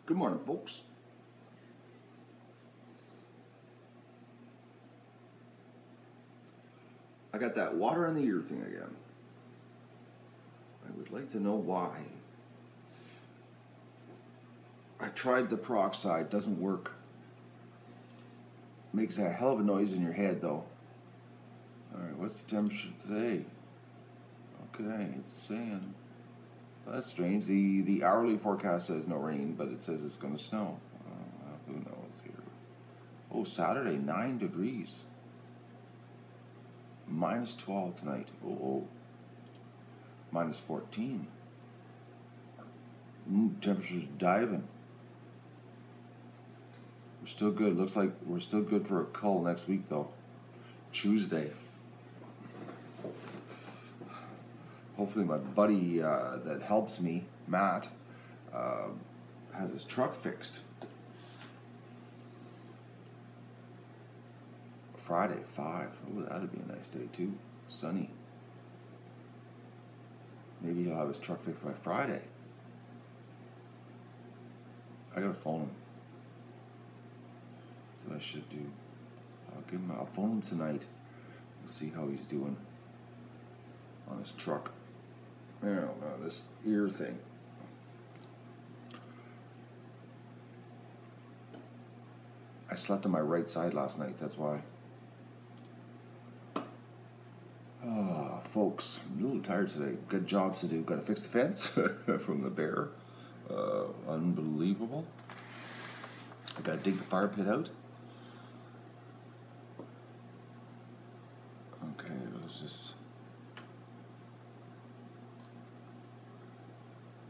Good morning, folks. I got that water in the ear thing again. I would like to know why. I tried the peroxide, doesn't work. Makes a hell of a noise in your head though. Alright, what's the temperature today? Okay, it's saying, well, that's strange. The hourly forecast says no rain, but it says it's going to snow. Who knows here? Oh, Saturday, 9 degrees. Minus 12 tonight. Oh. Minus 14. Temperature's diving. We're still good. Looks like we're still good for a cull next week, though. Tuesday. Hopefully my buddy that helps me, Matt, has his truck fixed. Friday, 5. Oh, that'd be a nice day, too. Sunny. Maybe he'll have his truck fixed by Friday. I gotta phone him. That's what I should do. I'll phone him tonight. We'll see how he's doing on his truck. I don't know, this ear thing. I slept on my right side last night, that's why. Folks, I'm a little tired today. Got jobs to do. Got to fix the fence from the bear. Unbelievable. I got to dig the fire pit out. Okay, let's just.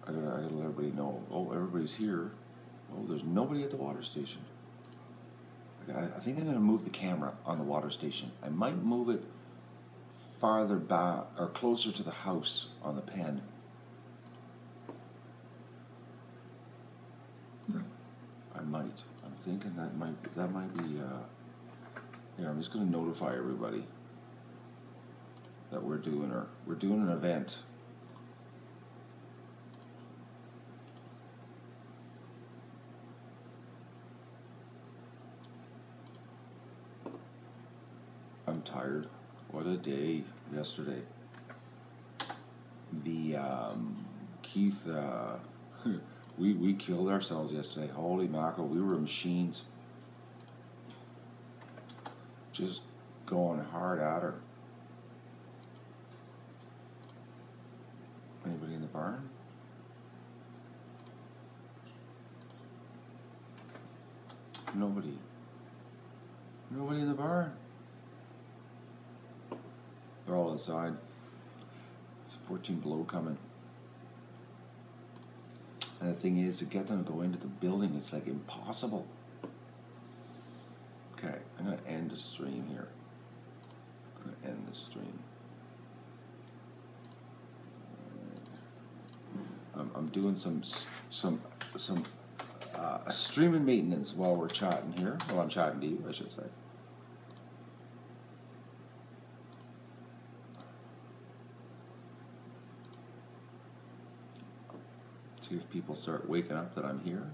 I gotta let everybody know. Oh, everybody's here. Oh, there's nobody at the water station. I think I'm gonna move the camera on the water station. I might move it farther back or closer to the house on the pen. I might. I'm thinking that might be. Yeah, I'm just gonna notify everybody that we're doing an event. I'm tired. What a day yesterday. The Keith, we killed ourselves yesterday. Holy mackerel, we were machines. Just going hard at her. Anybody in the barn? Nobody. Nobody in the barn. They're all inside. It's 14 below coming. And the thing is, to get them to go into the building, it's like impossible. Okay, I'm going to end the stream here. I'm going to end the stream. I'm doing some streaming maintenance while we're chatting here. Well, I'm chatting to you, I should say. See if people start waking up that I'm here.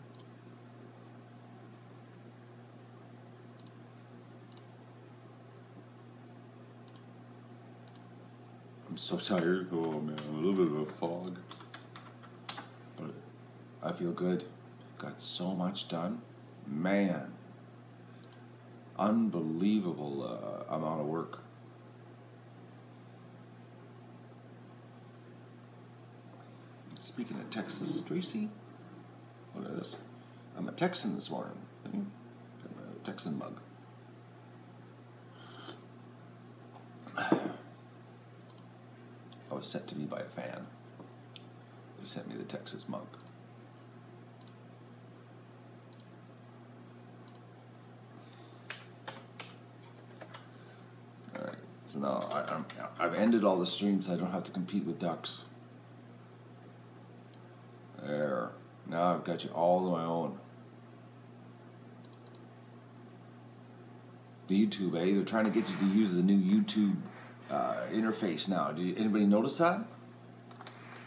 I'm so tired. Oh man, a little bit of a fog. But I feel good. Got so much done. Man. Unbelievable amount of work. Speaking of Texas, Tracy, look at this. I'm a Texan this morning. Got my Texan mug. I was sent to me by a fan. They sent me the Texas mug. All right. So now I've ended all the streams. So I don't have to compete with ducks. There. Now I've got you all on my own. The YouTube, eh? They're trying to get you to use the new YouTube interface now. Anybody notice that?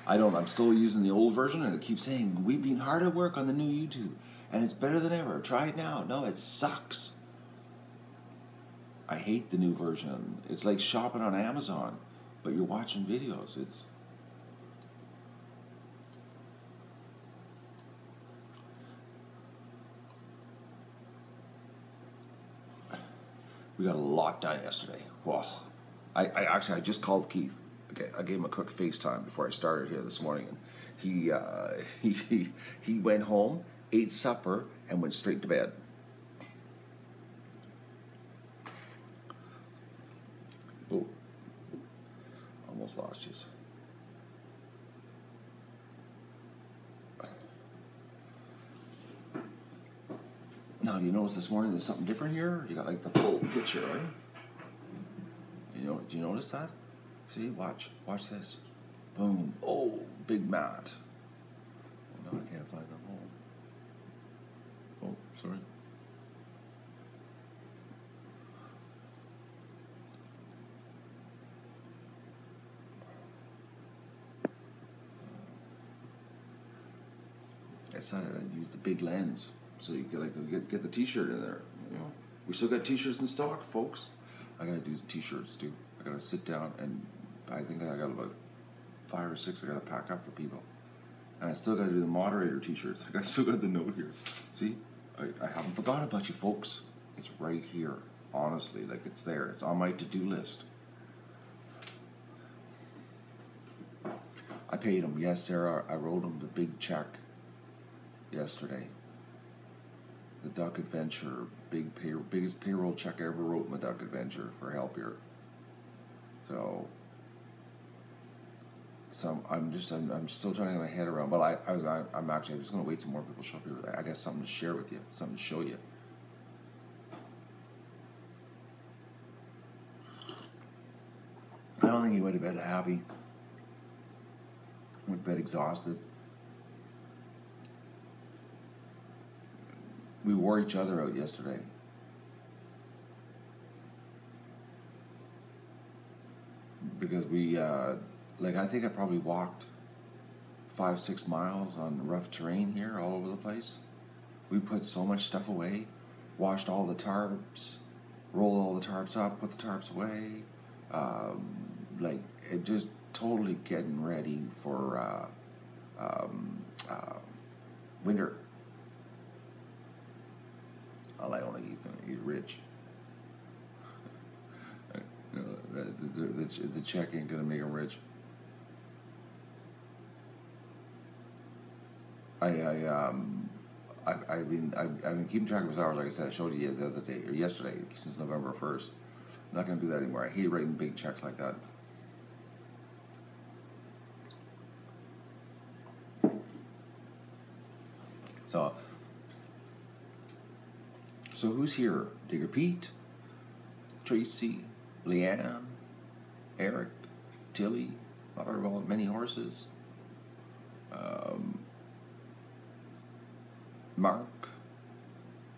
I'm still using the old version, and it keeps saying, we've been hard at work on the new YouTube, and it's better than ever. Try it now. No, it sucks. I hate the new version. It's like shopping on Amazon, but you're watching videos. We got a lot done yesterday. Whoa. I just called Keith. Okay, I gave him a quick FaceTime before I started here this morning, and he went home, ate supper, and went straight to bed. Oh, almost lost you. Now, do you notice this morning there's something different here? You got like the full picture, right? Do you notice that? See, watch this. Boom. Oh, big mat. Oh, no, I can't find the hole. Oh, sorry. I decided I'd use the big lens so you could get the t-shirt in there. We still got t-shirts in stock, folks. I gotta do the t-shirts too. I gotta sit down, and I think I got about 5 or 6 I gotta pack up for people. And I still gotta do the moderator t-shirts. I still got the note here. See, I haven't forgot about you, folks. It's right here. Honestly, like it's there. It's on my to-do list. I paid them. Yes, Sarah. I wrote them the big check yesterday. The Duck Adventure, biggest payroll check I ever wrote in the Duck Adventure for help here. So I'm still trying to get my head around, but I'm just going to wait till more people show up here. I got something to share with you, something to show you. I don't think he went to bed happy. Went to bed exhausted. We wore each other out yesterday. Because I think I probably walked 5-6 miles on rough terrain here all over the place. We put so much stuff away, washed all the tarps, rolled all the tarps up, put the tarps away. It just totally getting ready for winter. I don't think he's going to eat rich. The check ain't going to make him rich. I've been keeping track of his hours, like I said. I showed you the other day or yesterday, since November 1st. I'm not going to do that anymore. I hate writing big checks like that. So who's here? Digger Pete, Tracy, Leanne, Eric, Tilly, mother of many horses, Mark,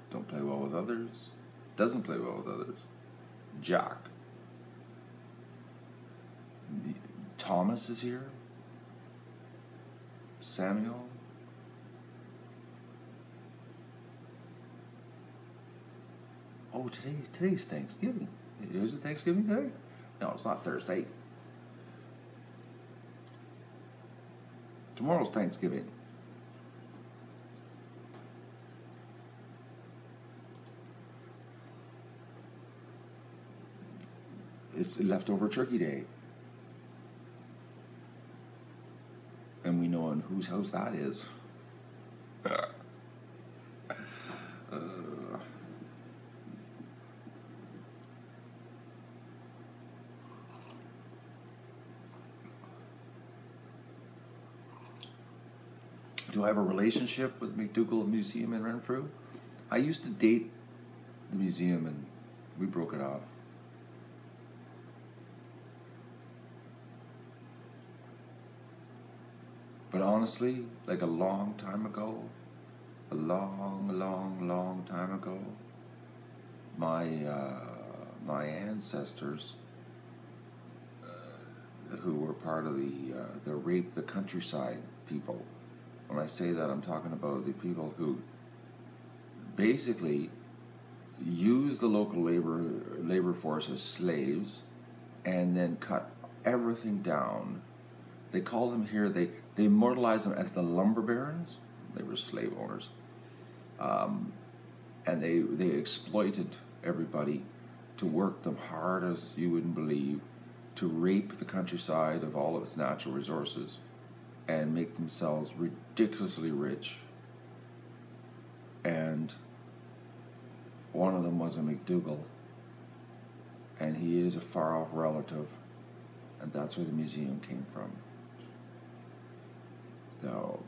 don't play well with others, doesn't play well with others, Jack, Thomas is here, Samuel, oh, today's Thanksgiving. Is it Thanksgiving today? No, it's not Thursday. Tomorrow's Thanksgiving. It's leftover turkey day. And we know on whose house that is. Do I have a relationship with McDougall Museum in Renfrew? I used to date the museum and we broke it off. But honestly, like a long time ago, a long time ago, my ancestors who were part of the rape the countryside people. When I say that, I'm talking about the people who basically use the local labor force as slaves, and then cut everything down. They call them here. They immortalize them as the lumber barons. They were slave owners, and they exploited everybody to work them hard as you wouldn't believe, to rape the countryside of all of its natural resources, and make themselves ridiculously rich. And one of them was a McDougal, and he is a far-off relative, and that's where the museum came from. So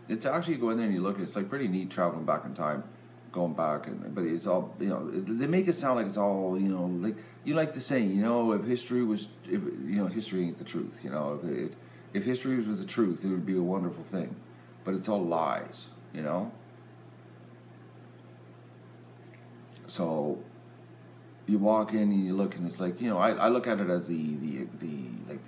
it's actually, go in there and you look, it's like pretty neat traveling back in time, going back, but it's all, they make it sound like it's all, like, you like the saying, if history ain't the truth, if history was the truth, it would be a wonderful thing, but it's all lies, So you walk in and you look, and it's like, I look at it as the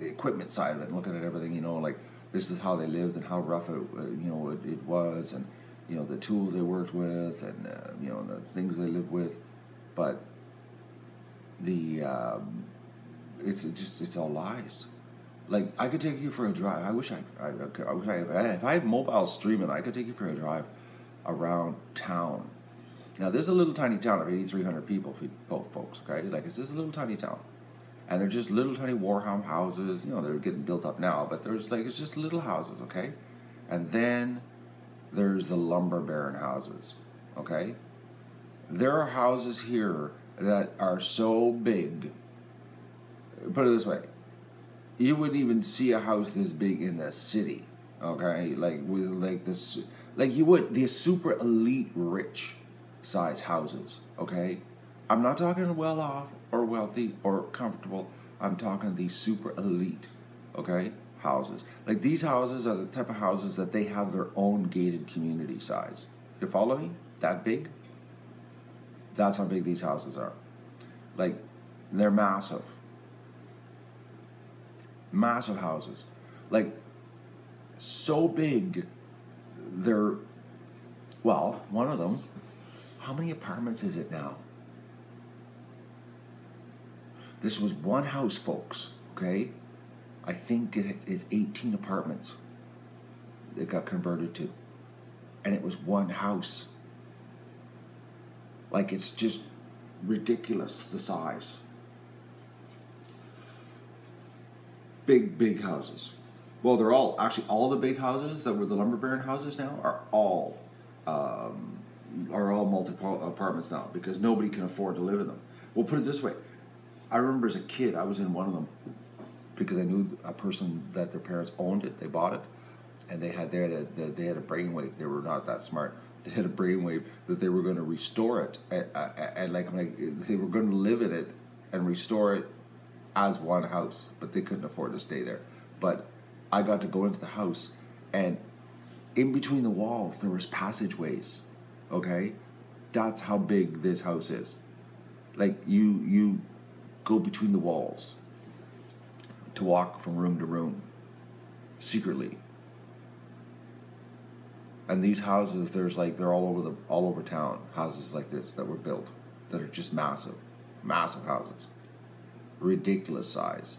equipment side of it, and looking at everything, like, this is how they lived and how rough it was, and the tools they worked with, and the things they lived with, but it's all lies. Like, I could take you for a drive. I wish if I had mobile streaming, I could take you for a drive around town. Now, there's a little tiny town of 8,300 people, folks. Okay, like, it's just a little tiny town. And they're just little tiny Warham houses. They're getting built up now, but it's just little houses, okay? And then there's the lumber baron houses, okay? There are houses here that are so big. Put it this way: you wouldn't even see a house this big in the city, okay? Like, with like this, like you would the super elite rich size houses, okay? I'm not talking well off or wealthy or comfortable. I'm talking the super elite, okay, houses. Like, these houses are the type of houses that they have their own gated community size. You follow me? That big? That's how big these houses are. Like, they're massive. Massive houses. Like, so big, one of them, how many apartments is it now? This was one house, folks, okay? I think it is 18 apartments it got converted to. And it was one house. Like, it's just ridiculous, the size. Big houses. Well, they're all the big houses that were the lumber baron houses now are all multiple apartments now, because nobody can afford to live in them. We'll put it this way. I remember as a kid, I was in one of them because I knew a person that their parents owned it. They bought it, and they had they had a brainwave. They were not that smart. They had a brainwave that they were going to restore it, and they were going to live in it and restore it as one house, but they couldn't afford to stay there. But I got to go into the house, and in between the walls there was passageways. Okay, that's how big this house is. Like, you go between the walls to walk from room to room secretly. And these houses, they're all over town. Houses like this that were built that are just massive houses, ridiculous size.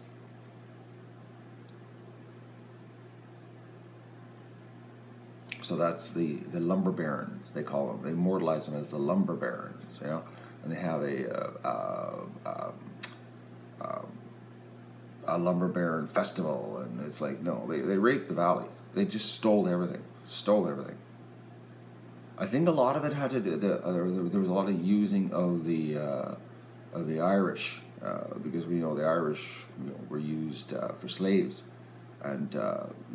So that's the lumber barons, they call them. They immortalize them as the lumber barons, And they have a lumber baron festival, and it's like, no, they raped the valley. They just stole everything. I think a lot of it had to do. There was a lot of using of the Irish, because we know the Irish were used for slaves, and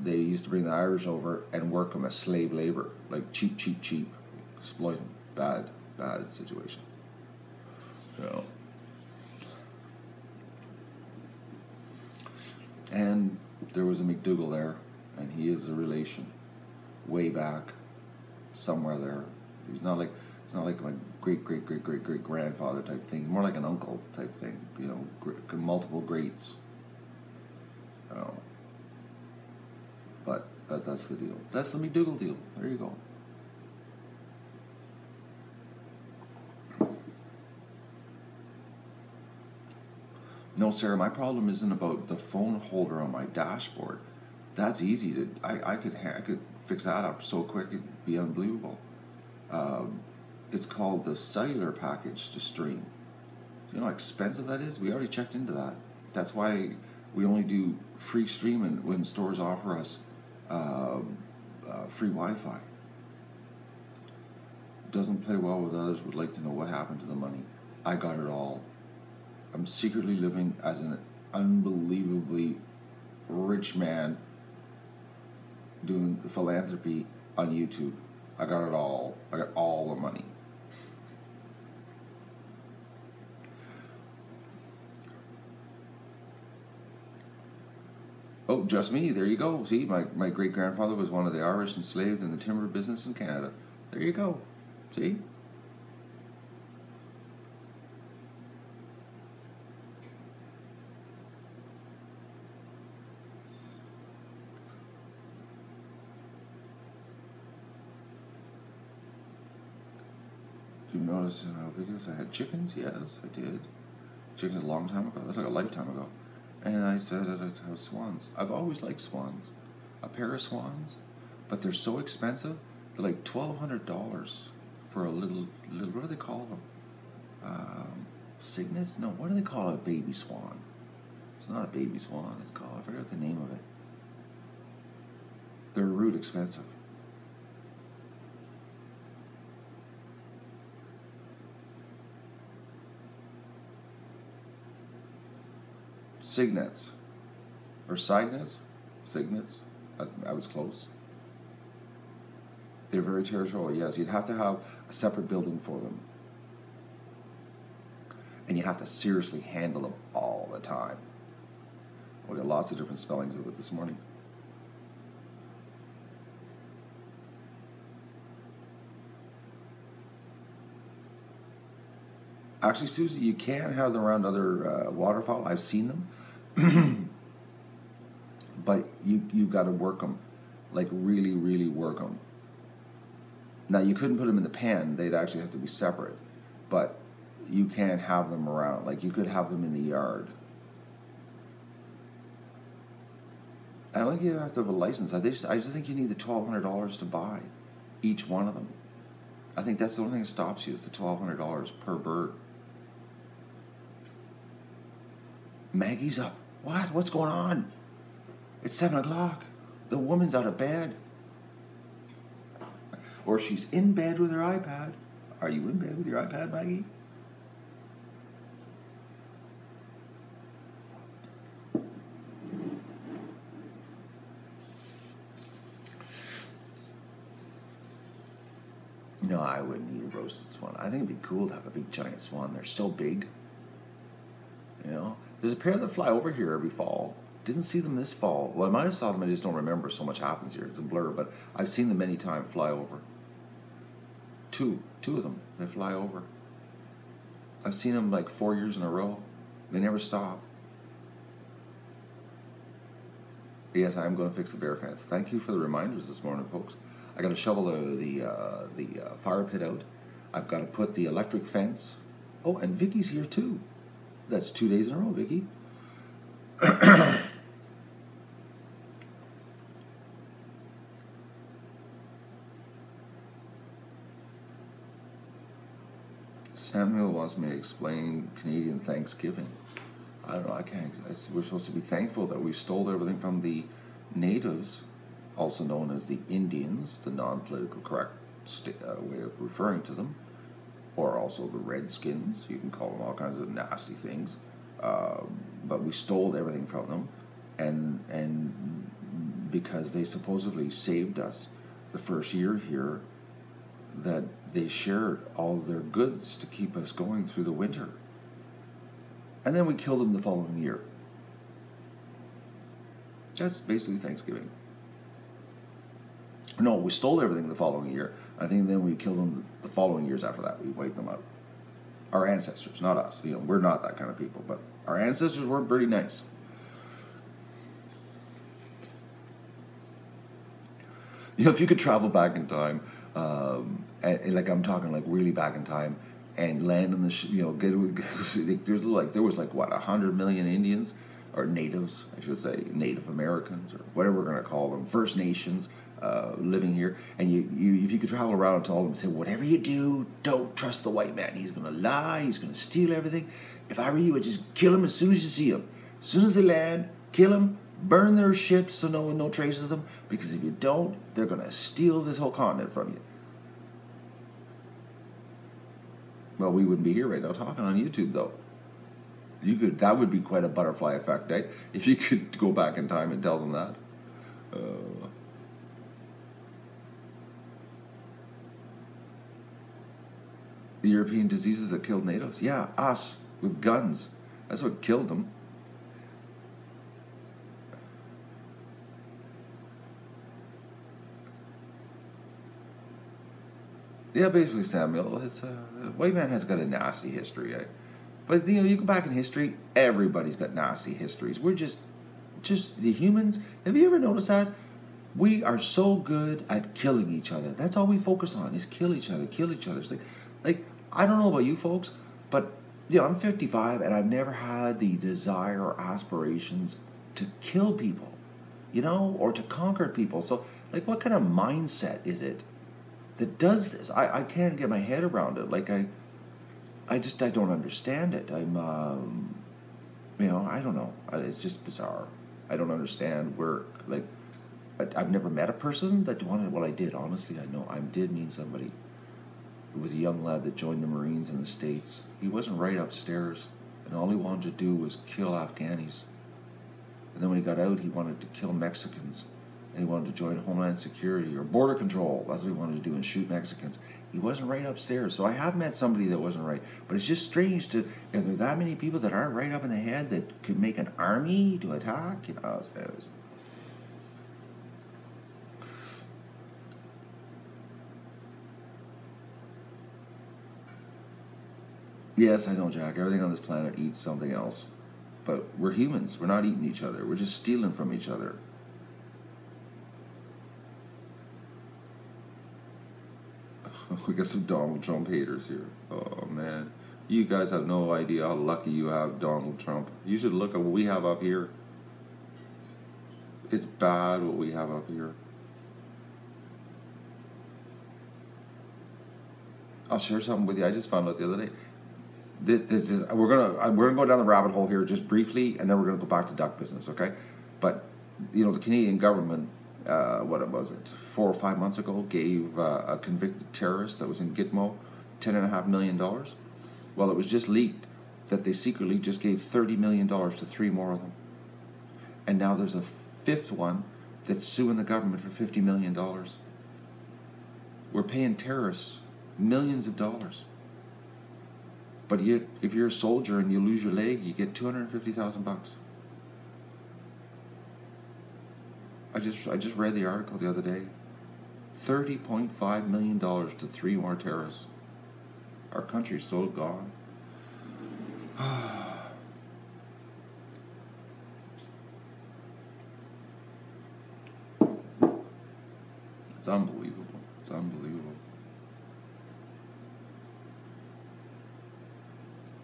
they used to bring the Irish over and work them as slave labor, like cheap, exploit them. Bad situation. So, and there was a McDougal there, and he is a relation, way back, somewhere there. He's not like, it's not like my great grandfather type thing. More like an uncle type thing. Multiple greats. Oh. But that's the deal. That's the McDougal deal. There you go. No, Sarah, my problem isn't about the phone holder on my dashboard. That's easy to. I could fix that up so quick it'd be unbelievable. It's called the cellular package to stream. Do you know how expensive that is? We already checked into that. That's why we only do free streaming when stores offer us free Wi-Fi. Doesn't play well with others. Would like to know what happened to the money. I got it all. I'm secretly living as an unbelievably rich man doing philanthropy on YouTube. I got it all. I got all the money. Oh, just me. There you go. See, my great-grandfather was one of the Irish enslaved in the timber business in Canada. There you go. See? You notice in our videos I had chickens? Yes, I did. Chickens a long time ago. That's like a lifetime ago. And I said I'd have swans. I've always liked swans. A pair of swans, but they're so expensive. They're like $1,200 for a little. What do they call them? Cygnets? No, what do they call a baby swan? It's not a baby swan. It's called, I forgot the name of it. They're rude expensive. Cygnets. Or cygnets? Cygnets. I was close. They're very territorial, yes. You'd have to have a separate building for them. And you have to seriously handle them all the time. We got lots of different spellings of it this morning. Actually, Susie, you can have them around other waterfowl. I've seen them. But you got to work them. Like really, really work them. Now, you couldn't put them in the pen. They'd actually have to be separate. But you can have them around. Like, you could have them in the yard. I don't think you have to have a license. I just think you need the $1,200 to buy each one of them. I think that's the only thing that stops you is the $1,200 per bird. Maggie's up. What? What's going on? It's 7 o'clock. The woman's out of bed. Or she's in bed with her iPad. Are you in bed with your iPad, Maggie? No, I wouldn't eat a roasted swan. I think it'd be cool to have a big giant swan. They're so big. You know? There's a pair that fly over here every fall. Didn't see them this fall. Well, I might have saw them, I just don't remember. So much happens here. It's a blur, but I've seen them many times fly over. Two of them. They fly over. I've seen them like 4 years in a row. They never stop. Yes, I am going to fix the bear fence. Thank you for the reminders this morning, folks. I got to shovel the fire pit out. I've got to put the electric fence. Oh, and Vicky's here too. That's 2 days in a row, Vicky. Samuel wants me to explain Canadian Thanksgiving. I don't know, I can't. We're supposed to be thankful that we stole everything from the natives, also known as the Indians, the non-political correct way of referring to them, or also the Redskins. You can call them all kinds of nasty things. But we stole everything from them, and because they supposedly saved us the first year here, that they shared all their goods to keep us going through the winter. And then we killed them the following year. That's basically Thanksgiving. No, we stole everything the following year. I think then we killed them the following years after that. We wiped them out. Our ancestors, not us. You know, we're not that kind of people, but our ancestors were pretty nice. You know, if you could travel back in time, and like I'm talking like really back in time, and land in the there was like what 100 million Indians or natives, I should say, Native Americans or whatever we're gonna call them, First Nations, living here, and you if you could travel around and tell them, say, whatever you do, don't trust the white man. He's gonna lie. He's gonna steal everything. If I were you, I'd just kill him as soon as you see him. As soon as they land, kill him. Burn their ships so no traces of them. Because if you don't, they're gonna steal this whole continent from you. Well, we wouldn't be here right now talking on YouTube, though. That would be quite a butterfly effect, eh? If you could go back in time and tell them that. The European diseases that killed natives? Yeah, us, with guns. That's what killed them. Yeah, basically, Samuel, white man has got a nasty history, eh? But, you go back in history, everybody's got nasty histories. We're just the humans. Have you ever noticed that? We are so good at killing each other. That's all we focus on, is kill each other, kill each other. It's like I don't know about you folks, but, I'm 55, and I've never had the desire or aspirations to kill people, or to conquer people. So, like, what kind of mindset is it that does this? I can't get my head around it. Like, I don't understand it. I don't know. It's just bizarre. I don't understand where, like, I've never met a person that wanted, well, I did, honestly, I know. I did meet somebody who was a young lad that joined the Marines in the States. He wasn't right upstairs, and all he wanted to do was kill Afghanis. And then when he got out, he wanted to kill Mexicans. And he wanted to join Homeland Security or Border Control. That's what he wanted to do, and shoot Mexicans. He wasn't right upstairs. So I have met somebody that wasn't right. But it's just strange if there are that many people that aren't right up in the head that could make an army to attack. Yes, I know, Jack. Everything on this planet eats something else. But we're humans. We're not eating each other. We're just stealing from each other. We got some Donald Trump haters here. Oh, man. You guys have no idea how lucky you have Donald Trump. You should look at what we have up here. It's bad what we have up here. I'll share something with you. I just found out the other day. This is, we're gonna go down the rabbit hole here just briefly, and then we're gonna go back to duck business, okay? But the Canadian government, what was it, 4 or 5 months ago, gave a convicted terrorist that was in Gitmo $10.5 million. Well, it was just leaked that they secretly just gave $30 million to 3 more of them, and now there's a 5th one that's suing the government for $50 million. We're paying terrorists millions of dollars. But if you're a soldier and you lose your leg, you get $250,000. I just read the article the other day. $30.5 million to 3 more terrorists. Our country's so gone. It's unbelievable. It's unbelievable.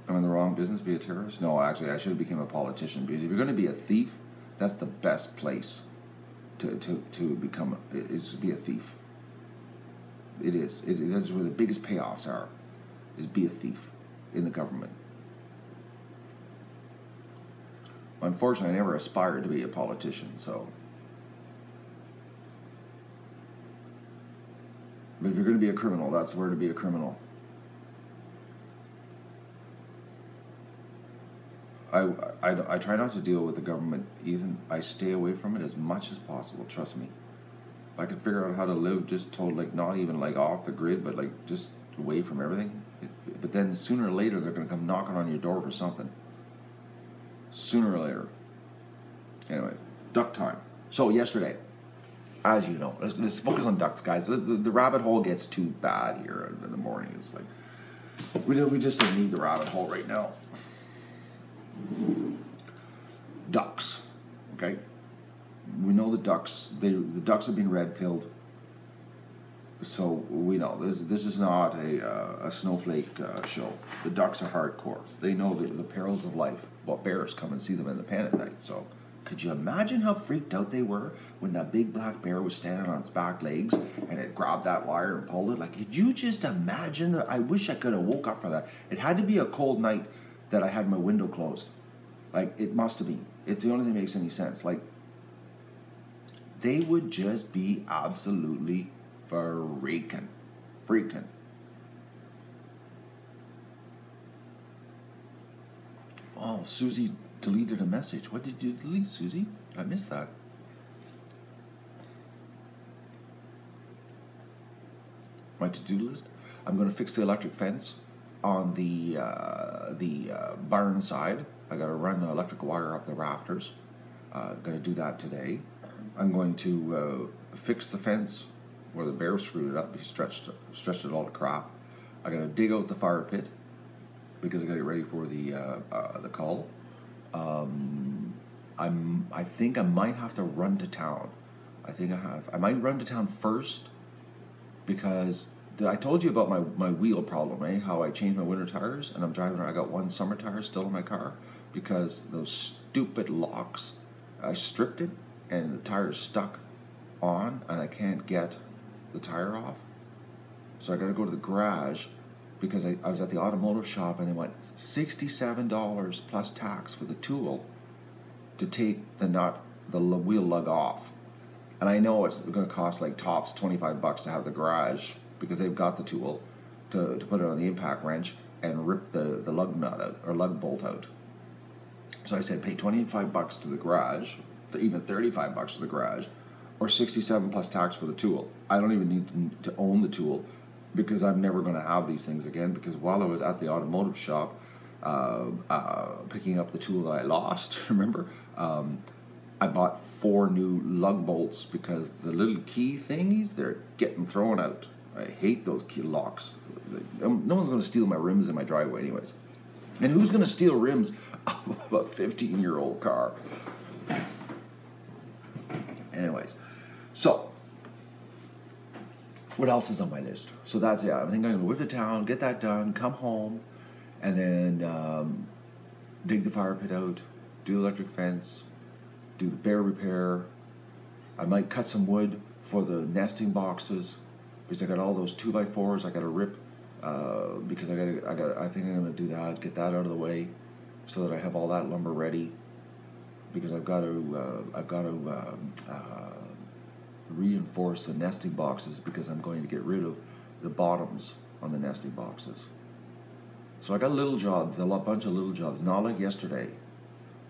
I'm in the wrong business, be a terrorist? No, actually, I should have become a politician, because if you're going to be a thief, that's the best place to become, is to be a thief. It is. That's where the biggest payoffs are, is be a thief in the government. Unfortunately, I never aspired to be a politician, so. But if you're going to be a criminal, that's where to be a criminal. I try not to deal with the government, Ethan. I stay away from it as much as possible, trust me. If I can figure out how to live just like not even like off the grid, but like just away from everything. But then sooner or later, they're going to come knocking on your door for something. Sooner or later. Anyway, duck time. So yesterday, as you know, let's focus on ducks, guys. The rabbit hole gets too bad here in the morning. It's like, we just don't need the rabbit hole right now. Ducks, okay? We know the ducks. The ducks have been red-pilled. So we know this is not a snowflake show. The ducks are hardcore. They know the perils of life. Well, bears come and see them in the pen at night. So could you imagine how freaked out they were when that big black bear was standing on its back legs and it grabbed that wire and pulled it? Like, could you just imagine that? I wish I could have woke up for that. It had to be a cold night that I had my window closed. Like, it must have been. It's the only thing that makes any sense. Like, they would just be absolutely freaking. Oh, Susie deleted a message. What did you delete, Susie? I missed that. My to-do list. I'm going to fix the electric fence on the barn side. I got to run the electrical wire up the rafters. Got to do that today. I'm going to fix the fence where the bear screwed it up. He stretched it all to crap. I got to dig out the fire pit because I got to get ready for the call. I think I might have to run to town. I might run to town first because I told you about my wheel problem, eh? How I changed my winter tires and I'm driving around. I got one summer tire still in my car because those stupid locks, I stripped it and the tire's stuck on and I can't get the tire off. So I got to go to the garage because I was at the automotive shop and they went $67 plus tax for the tool to take the wheel lug off. And I know it's going to cost like tops $25 to have the garage because they've got the tool to put it on the impact wrench and rip the lug nut out or lug bolt out. So I said pay $25 to the garage, even $35 to the garage, or $67 plus tax for the tool. I don't even need to own the tool because I'm never going to have these things again, because while I was at the automotive shop picking up the tool that I lost, remember, I bought 4 new lug bolts because the little key thingies, they're getting thrown out. I hate those key locks. No one's going to steal my rims in my driveway anyways. And who's going to steal rims of a 15-year-old car? Anyways, so what else is on my list? So that's it. I think I'm going to whip to town, get that done, come home, and then dig the fire pit out, do the electric fence, do the bear repair. I might cut some wood for the nesting boxes because I got all those 2x4s I got to rip because I think I'm going to do that, get that out of the way so that I have all that lumber ready because I've got to reinforce the nesting boxes because I'm going to get rid of the bottoms on the nesting boxes. So I got little jobs, a bunch of little jobs, not like yesterday.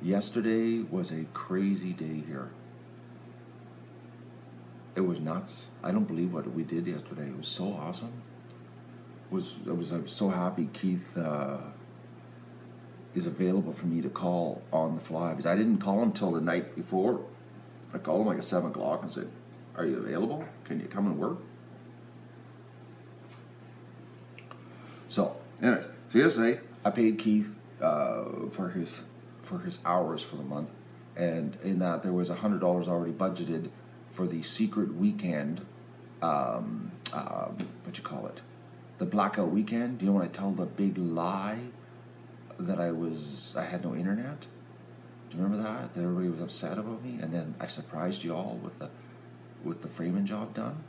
Yesterday was a crazy day here. It was nuts. I don't believe what we did yesterday. It was so awesome. I'm so happy Keith is available for me to call on the fly because I didn't call him till the night before. I called him like at 7 o'clock and said, "Are you available? Can you come and work?" So, anyways, so yesterday I paid Keith for his hours for the month, and in that there was $100 already budgeted for the secret weekend. What you call it? The blackout weekend. Do you know when I told the big lie that I had no internet? Do you remember that? That everybody was upset about me, and then I surprised you all with the framing job done.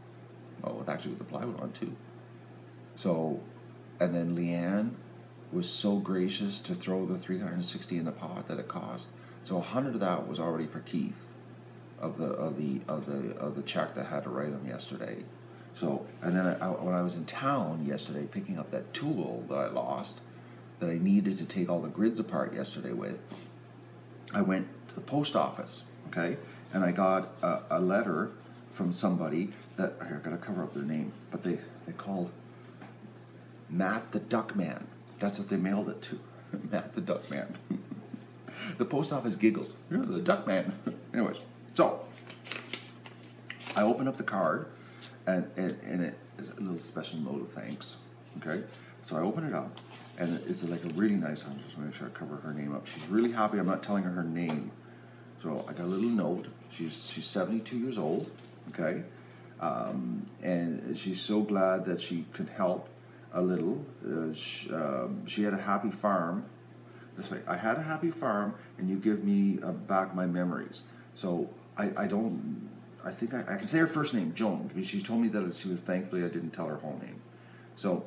Oh, actually with the plywood on too. So, and then Leanne was so gracious to throw the $360 in the pot that it cost. So 100 of that was already for Keith, of the check that I had to write him yesterday. So, and then when I was in town yesterday picking up that tool that I lost, that I needed to take all the grids apart yesterday with, I went to the post office, okay, and I got a letter from somebody that, here, I gotta cover up their name, but they called Matt the Duckman. That's what they mailed it to. Matt the Duckman. The post office giggles. You're the Duckman. Anyways, so I open up the card, and it is a little special note of thanks. Okay, so I open it up, and it's like a really nice. I'm just make sure I cover her name up. She's really happy. I'm not telling her name. So I got a little note. She's 72 years old. Okay, And she's so glad that she could help a little. She had a happy farm. This way, I had a happy farm, and you give me back my memories. So I don't. I think I can say her first name, Joan, because she told me that she was thankfully I didn't tell her whole name. So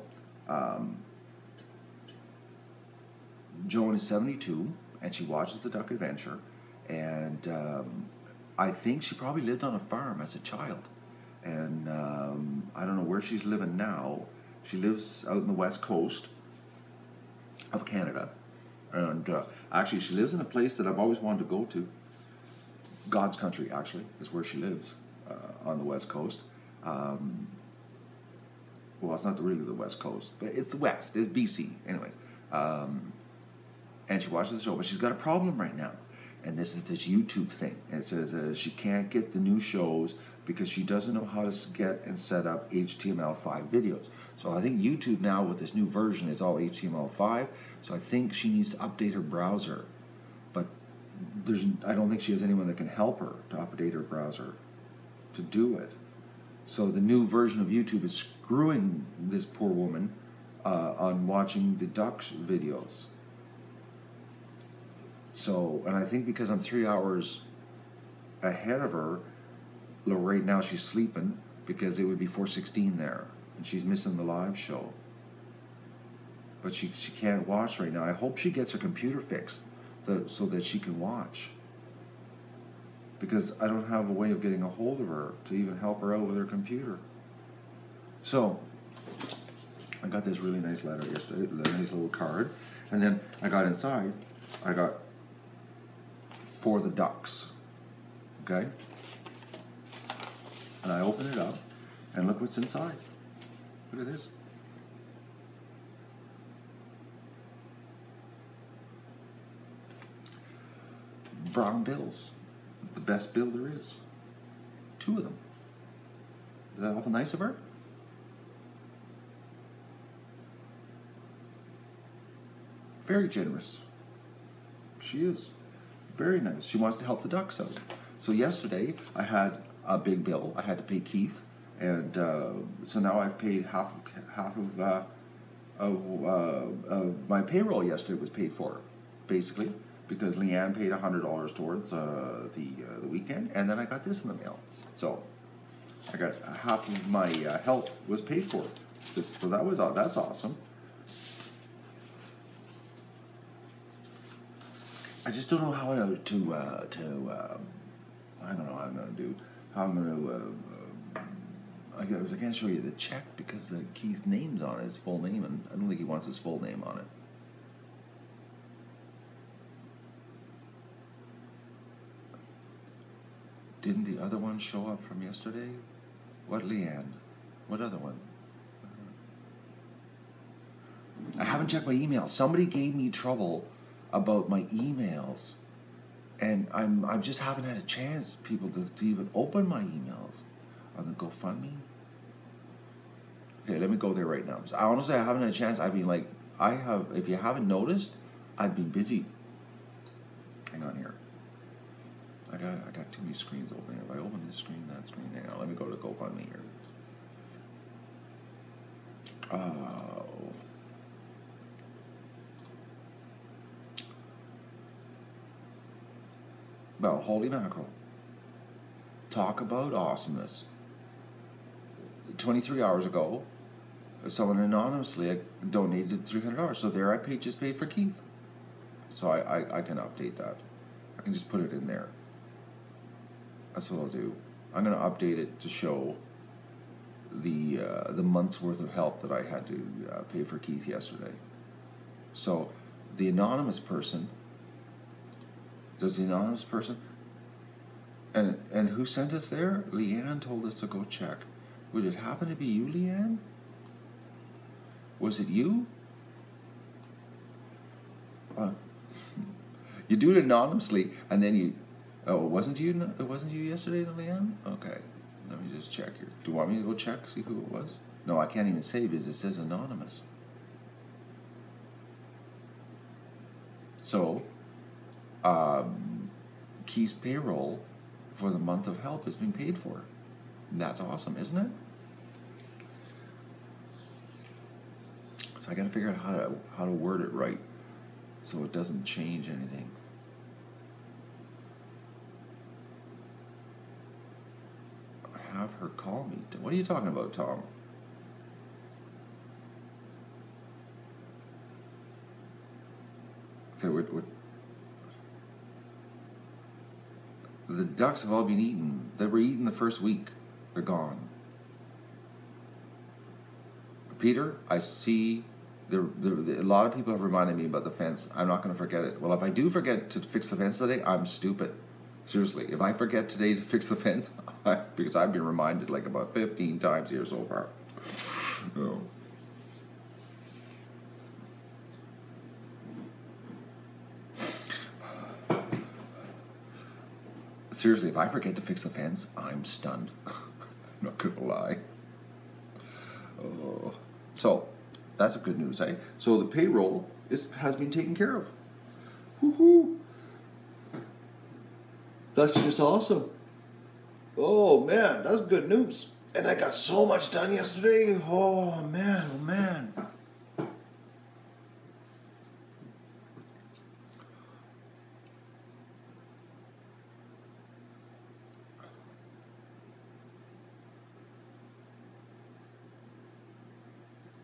Joan is 72, and she watches the Duck Adventure, and I think she probably lived on a farm as a child, and I don't know where she's living now. She lives out in the west coast of Canada, and actually she lives in a place that I've always wanted to go to. God's country, actually, is where she lives, on the west coast. Well, it's not really the west coast, but it's the west. It's BC, anyways. And she watches the show, but she's got a problem right now. And this is this YouTube thing. And it says she can't get the new shows because she doesn't know how to get and set up HTML5 videos. So I think YouTube now with this new version is all HTML5. So I think she needs to update her browser. But I don't think she has anyone that can help her to update her browser to do it. So the new version of YouTube is screwing this poor woman on watching the Ducks videos. So, and I think because I'm 3 hours ahead of her, right now she's sleeping because it would be 4:16 there, and she's missing the live show. But she can't watch right now. I hope she gets her computer fixed so that she can watch. Because I don't have a way of getting a hold of her to even help her out with her computer. So, I got this really nice letter yesterday, a nice little card, and then I got inside, I got for the ducks, okay? And I open it up, and look what's inside. Look at this. Brown bills. The best bill there is. 2 of them. Is that awful nice of her? Very generous. She is. Very nice. She wants to help the ducks out. So yesterday I had a big bill. I had to pay Keith, and so now I've paid half of my payroll. Yesterday was paid for, basically, because Leanne paid $100 towards the weekend, and then I got this in the mail. So I got half of my help was paid for. So that's awesome. I just don't know how I don't know what I'm going to do. How I'm going to, I can't show you the check because Keith's name's on it, his full name, and I don't think he wants his full name on it. Didn't the other one show up from yesterday? What, Leanne? What other one? I haven't checked my email. Somebody gave me trouble about my emails, and I just haven't had a chance, people, to even open my emails on the GoFundMe. Okay, let me go there right now. I haven't had a chance. I mean, like, if you haven't noticed, I've been busy. Hang on here. I got too many screens open. If I open this screen, that screen, hang on, let me go to GoFundMe here. Well, holy mackerel. Talk about awesomeness. 23 hours ago, someone anonymously donated $300. So there I just paid for Keith. So I can update that. I can just put it in there. That's what I'll do. I'm going to update it to show the month's worth of help that I had to pay for Keith yesterday. So the anonymous person, and who sent us there? Leanne told us to go check. Would it happen to be you, Leanne? Was it you? You do it anonymously, and then you... Oh, it wasn't you? It wasn't you yesterday, Leanne? Okay, let me just check here. Do you want me to go check, see who it was? No, I can't even say because it says anonymous. So, Keith's payroll for the month of help has been paid for. That's awesome, isn't it? So I got to figure out how to word it right so it doesn't change anything. Have her call me. What are you talking about, Tom? Okay, the ducks have all been eaten. They were eaten the first week. They're gone. Peter, I see a lot of people have reminded me about the fence. I'm not going to forget it. Well, if I do forget to fix the fence today, I'm stupid. Seriously, if I forget today to fix the fence, because I've been reminded like about 15 times here so far. Oh. Seriously, if I forget to fix the fence, I'm stunned. I'm not going to lie. Oh. So, that's a good news, eh? So the payroll has been taken care of. Woohoo! That's just awesome. Oh man, that's good news. And I got so much done yesterday. Oh man, oh man.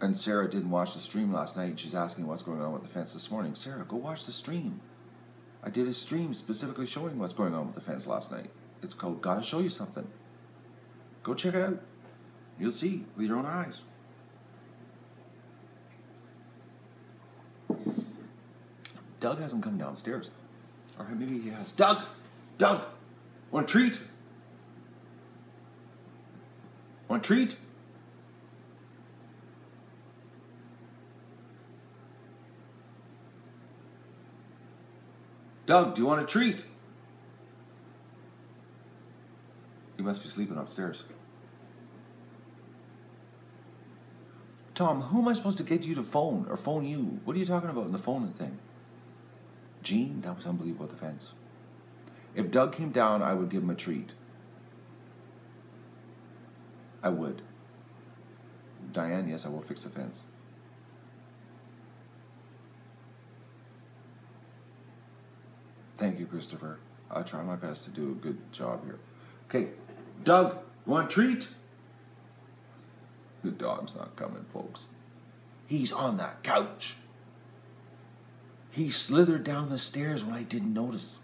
And Sarah didn't watch the stream last night. She's asking what's going on with the fence this morning. Sarah, go watch the stream. I did a stream specifically showing what's going on with the fence last night. It's called Gotta Show You Something. Go check it out. You'll see with your own eyes. Doug hasn't come downstairs. Or maybe he has. Doug! Doug! Want a treat? Want a treat? Doug, do you want a treat? He must be sleeping upstairs. Tom, who am I supposed to get you to phone or phone you? What are you talking about in the phone thing? Gene, that was unbelievable at the fence. If Doug came down, I would give him a treat. I would. Diane, yes, I will fix the fence. Thank you, Christopher. I'll try my best to do a good job here. Okay, Doug, you want a treat? The dog's not coming, folks. He's on that couch. He slithered down the stairs when I didn't notice.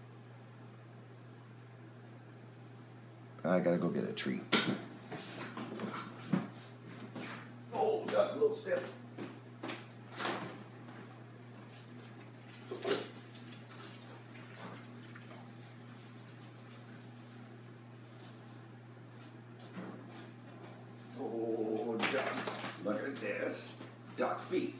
I gotta go get a treat. Oh, got a little stiff. Oh, duck. Look at this. Duck feet.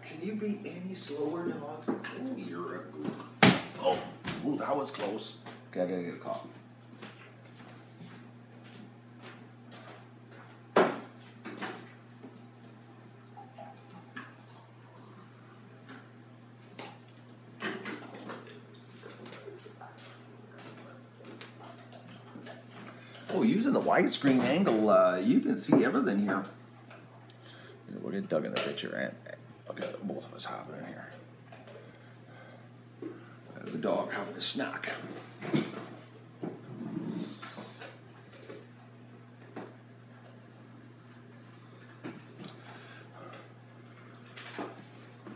Can you be any slower, dog? Oh, you're a goof. Oh, that was close. Okay, I gotta get a coffee. Oh, using the widescreen angle, you can see everything here. We'll get Doug in the picture and look at both of us having here. The dog having a snack.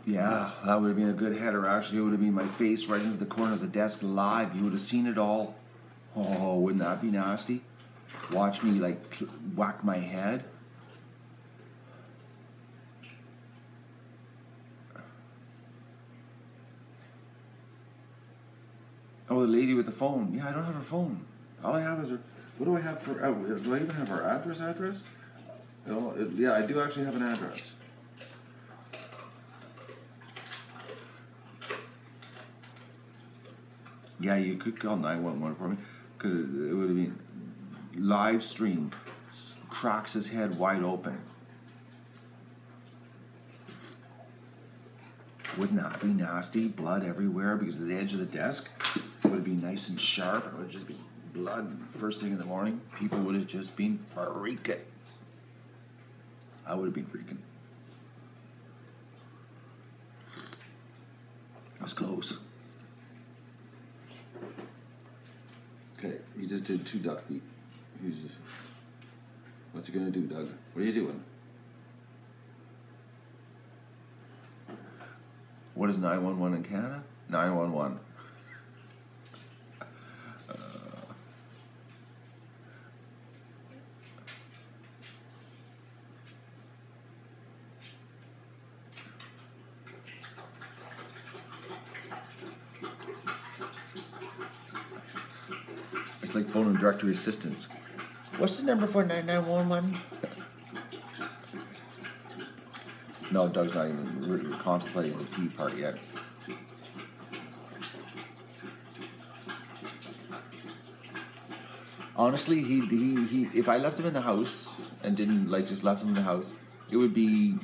Yeah, that would have been a good header. Actually, it would have been my face right into the corner of the desk live. You would have seen it all. Oh, wouldn't that be nasty? Watch me like whack my head. Oh, the lady with the phone. Yeah, I don't have her phone. All I have is her. What do I have for? Oh, do I even have her address? Oh, yeah, I do actually have an address. Yeah, you could call 911 for me. It would have been live stream. Cracks his head wide open. Wouldn't that be nasty? Blood everywhere because of the edge of the desk. It would be nice and sharp. It would just be blood first thing in the morning. People would have just been freaking. I would have been freaking. That was close. Okay, he just did 2 duck feet. What's he gonna do, Doug? What are you doing? What is 911 in Canada? 911. It's like phoning directory assistance. What's the number for 911? No, Doug's not even contemplating the tea part yet. Honestly, he if I left him in the house and didn't just left him in the house, it would be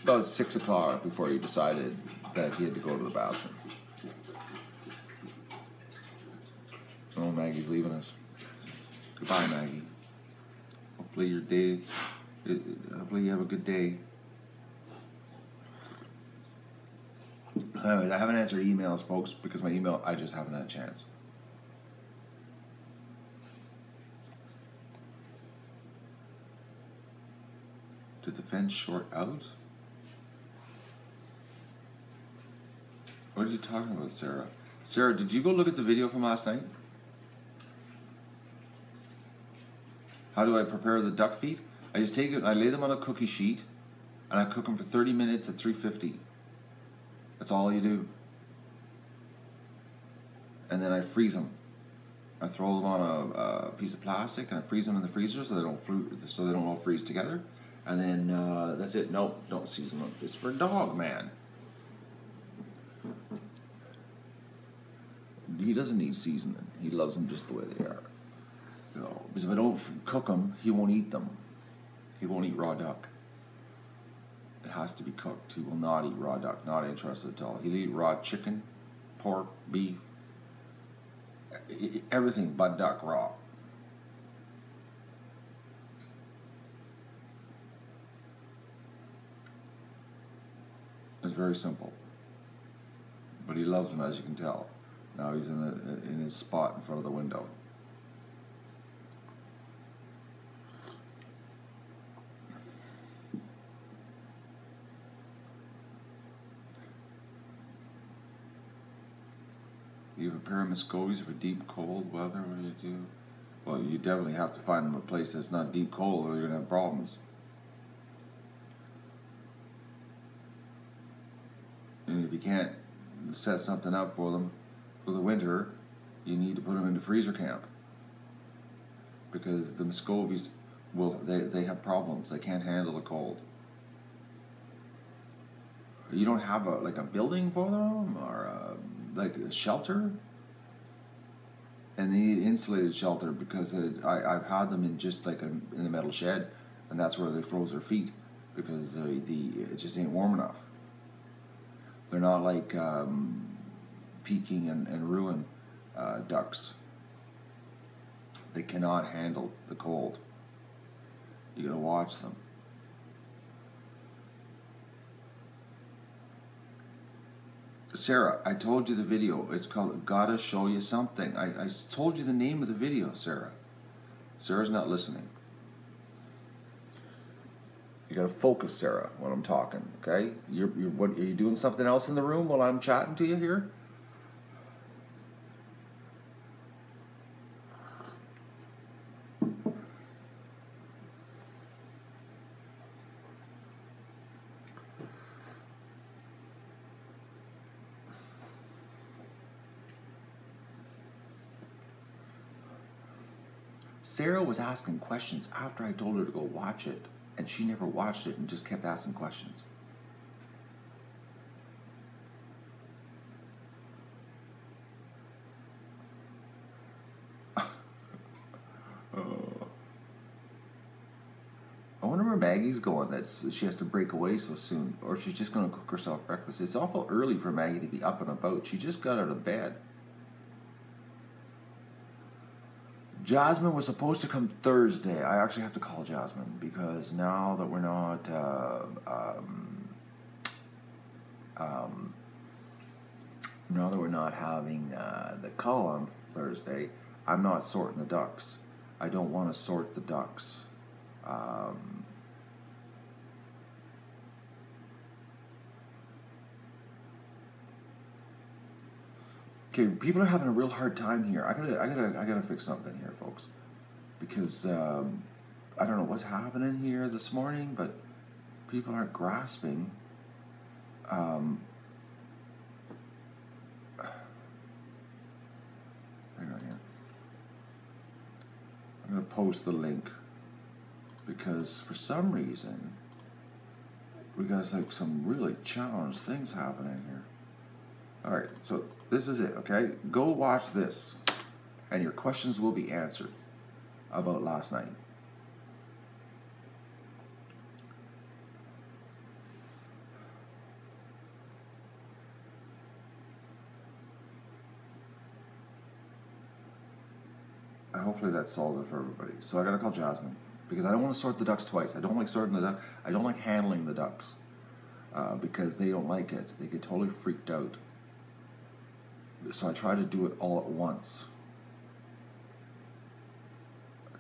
about 6 o'clock before he decided that he had to go to the bathroom. Oh, Maggie's leaving us. Goodbye, Maggie. Hopefully your day. Hopefully you have a good day. Anyways, I haven't answered emails, folks, because my email, I just haven't had a chance. Did the fence short out? What are you talking about, Sarah? Sarah, did you go look at the video from last night? How do I prepare the duck feet? I just take it, I lay them on a cookie sheet, and I cook them for 30 minutes at 350. That's all you do. And then I freeze them. I throw them on a piece of plastic, and I freeze them in the freezer so they don't all freeze together. And then that's it. Nope, don't season them. It's for a dog, man. He doesn't need seasoning. He loves them just the way they are. You know, because if I don't cook them, he won't eat them. He won't eat raw duck. It has to be cooked. He will not eat raw duck. Not interested at all. He'll eat raw chicken, pork, beef, everything but duck raw. It's very simple. But he loves them, as you can tell. Now he's in his spot in front of the window. You have a pair of Muscovies for deep cold weather. What do you do? Well, you definitely have to find them a place that's not deep cold, or you're gonna have problems. And if you can't set something up for them for the winter, you need to put them into freezer camp, because the Muscovies they have problems. They can't handle the cold. You don't have a building for them, or a shelter. And they need insulated shelter, because I've had them in just in the metal shed, and that's where they froze their feet, because it just ain't warm enough. They're not like Peking and Rouen ducks. They cannot handle the cold. You gotta watch them. Sarah, I told you the video. It's called Gotta Show You Something. I told you the name of the video, Sarah. Sarah's not listening. You gotta focus, Sarah, when I'm talking, okay? What, are you doing something else in the room while I'm chatting to you here? Sarah was asking questions after I told her to go watch it, and she never watched it and just kept asking questions. I wonder where Maggie's going that she has to break away so soon, or she's just going to cook herself breakfast. It's awful early for Maggie to be up and about. She just got out of bed. Jasmine was supposed to come Thursday. I actually have to call Jasmine because now that we're not now that we're not having the call on Thursday, I'm not sorting the ducks. I don't want to sort the ducks. Okay, people are having a real hard time here. I gotta fix something here, folks, because I don't know what's happening here this morning, but people aren't grasping. Hang on here. I'm gonna post the link because for some reason we got like some really challenged things happening here. All right, so this is it, okay? Go watch this, and your questions will be answered about last night. Hopefully that solved it for everybody. So I gotta call Jasmine because I don't want to sort the ducks twice. I don't like sorting the ducks. I don't like handling the ducks because they don't like it. They get totally freaked out. So I try to do it all at once.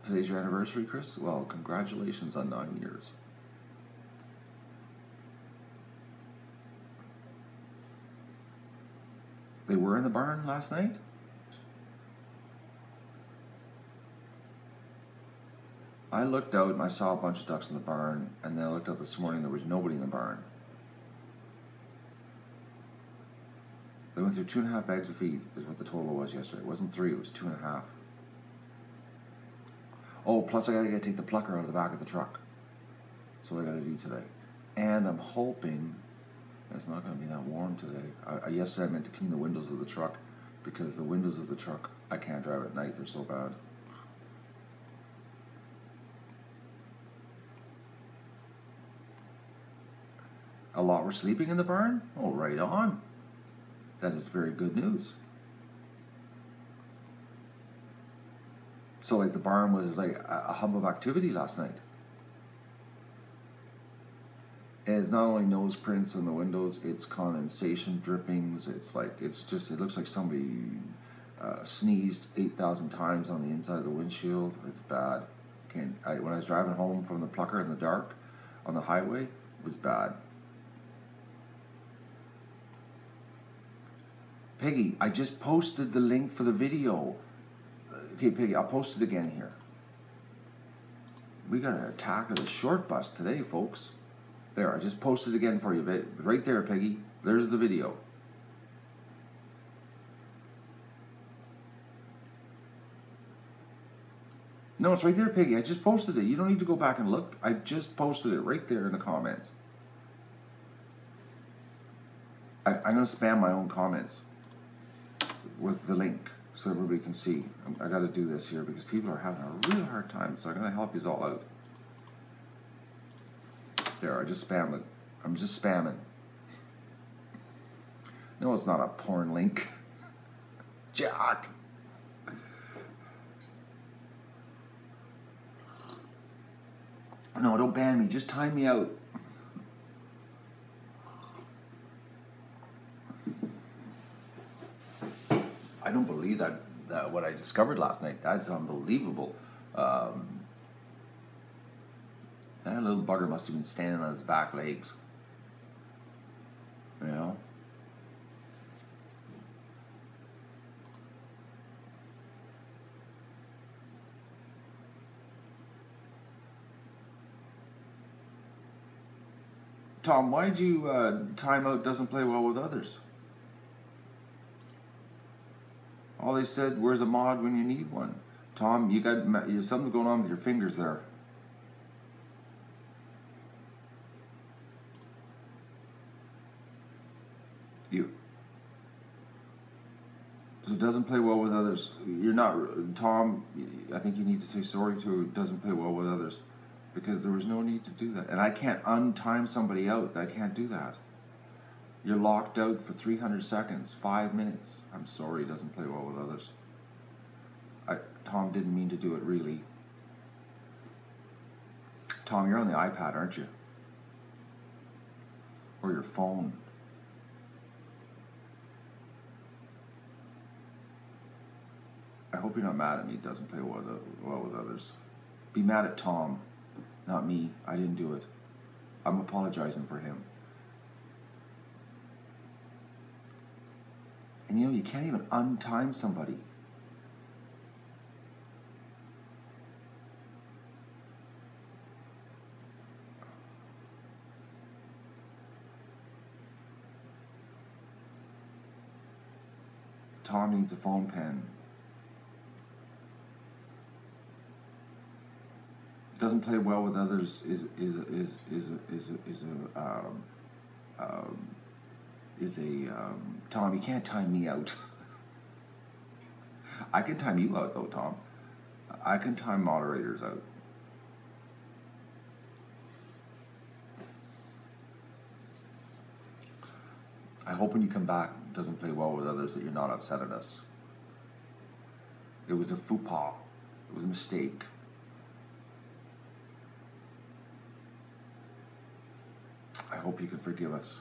Today's your anniversary, Chris? Well, congratulations on 9 years. They were in the barn last night? I looked out and I saw a bunch of ducks in the barn, and then I looked out this morning, there was nobody in the barn. They went through 2.5 bags of feed, is what the total was yesterday. It wasn't 3, it was 2.5. Oh, plus I gotta take the plucker out of the back of the truck. That's what I gotta do today. And I'm hoping it's not gonna be that warm today. Yesterday I meant to clean the windows of the truck because the windows of the truck, I can't drive at night, they're so bad. A lot were sleeping in the barn? Oh, right on. That is very good news. So like the barn was like a hub of activity last night. And it's not only nose prints on the windows, it's condensation drippings. It's like, it looks like somebody sneezed 8,000 times on the inside of the windshield. It's bad. When I was driving home from the plucker in the dark on the highway, it was bad. Peggy, I just posted the link for the video. Okay, Peggy, I'll post it again here. We got an attack of the short bus today, folks. There, I just posted it again for you. Right there, Peggy. There's the video. No, it's right there, Peggy. I just posted it. You don't need to go back and look. I just posted it right there in the comments. I'm going to spam my own comments with the link so everybody can see. I got to do this here because people are having a really hard time, so I'm going to help you all out. There, I just spammed it. I'm just spamming. No, it's not a porn link. Jack. No, don't ban me. Just time me out. I don't believe that what I discovered last night. That's unbelievable. That little bugger must have been standing on his back legs. You know? Tom, why'd you timeout doesn't play well with others? All they said, where's a mod when you need one? Tom, you got something going on with your fingers there. So it doesn't play well with others. You're not, Tom, I think you need to say sorry to it doesn't play well with others because there was no need to do that. And I can't untime somebody out. I can't do that. You're locked out for 300 seconds, 5 minutes. I'm sorry, it doesn't play well with others. Tom didn't mean to do it, really. Tom, you're on the iPad, aren't you? Or your phone. I hope you're not mad at me. It doesn't play well with others. Be mad at Tom, not me. I didn't do it. I'm apologizing for him. And you can't even untime somebody. Tom needs a foam pen. Doesn't play well with others is a Tom, you can't time me out. I can time you out though, Tom. I can time moderators out. I hope when you come back it doesn't play well with others, that you're not upset at us. It was a faux pas. It was a mistake. I hope you can forgive us.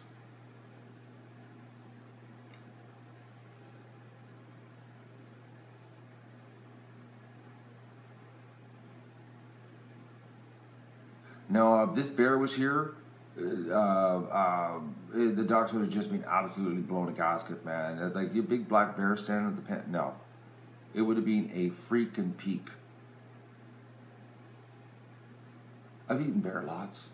No, if this bear was here, the docs would have just been absolutely blown a gasket, man. It's like, you big black bear standing at the pen. No. It would have been a freaking peak. I've eaten bear lots.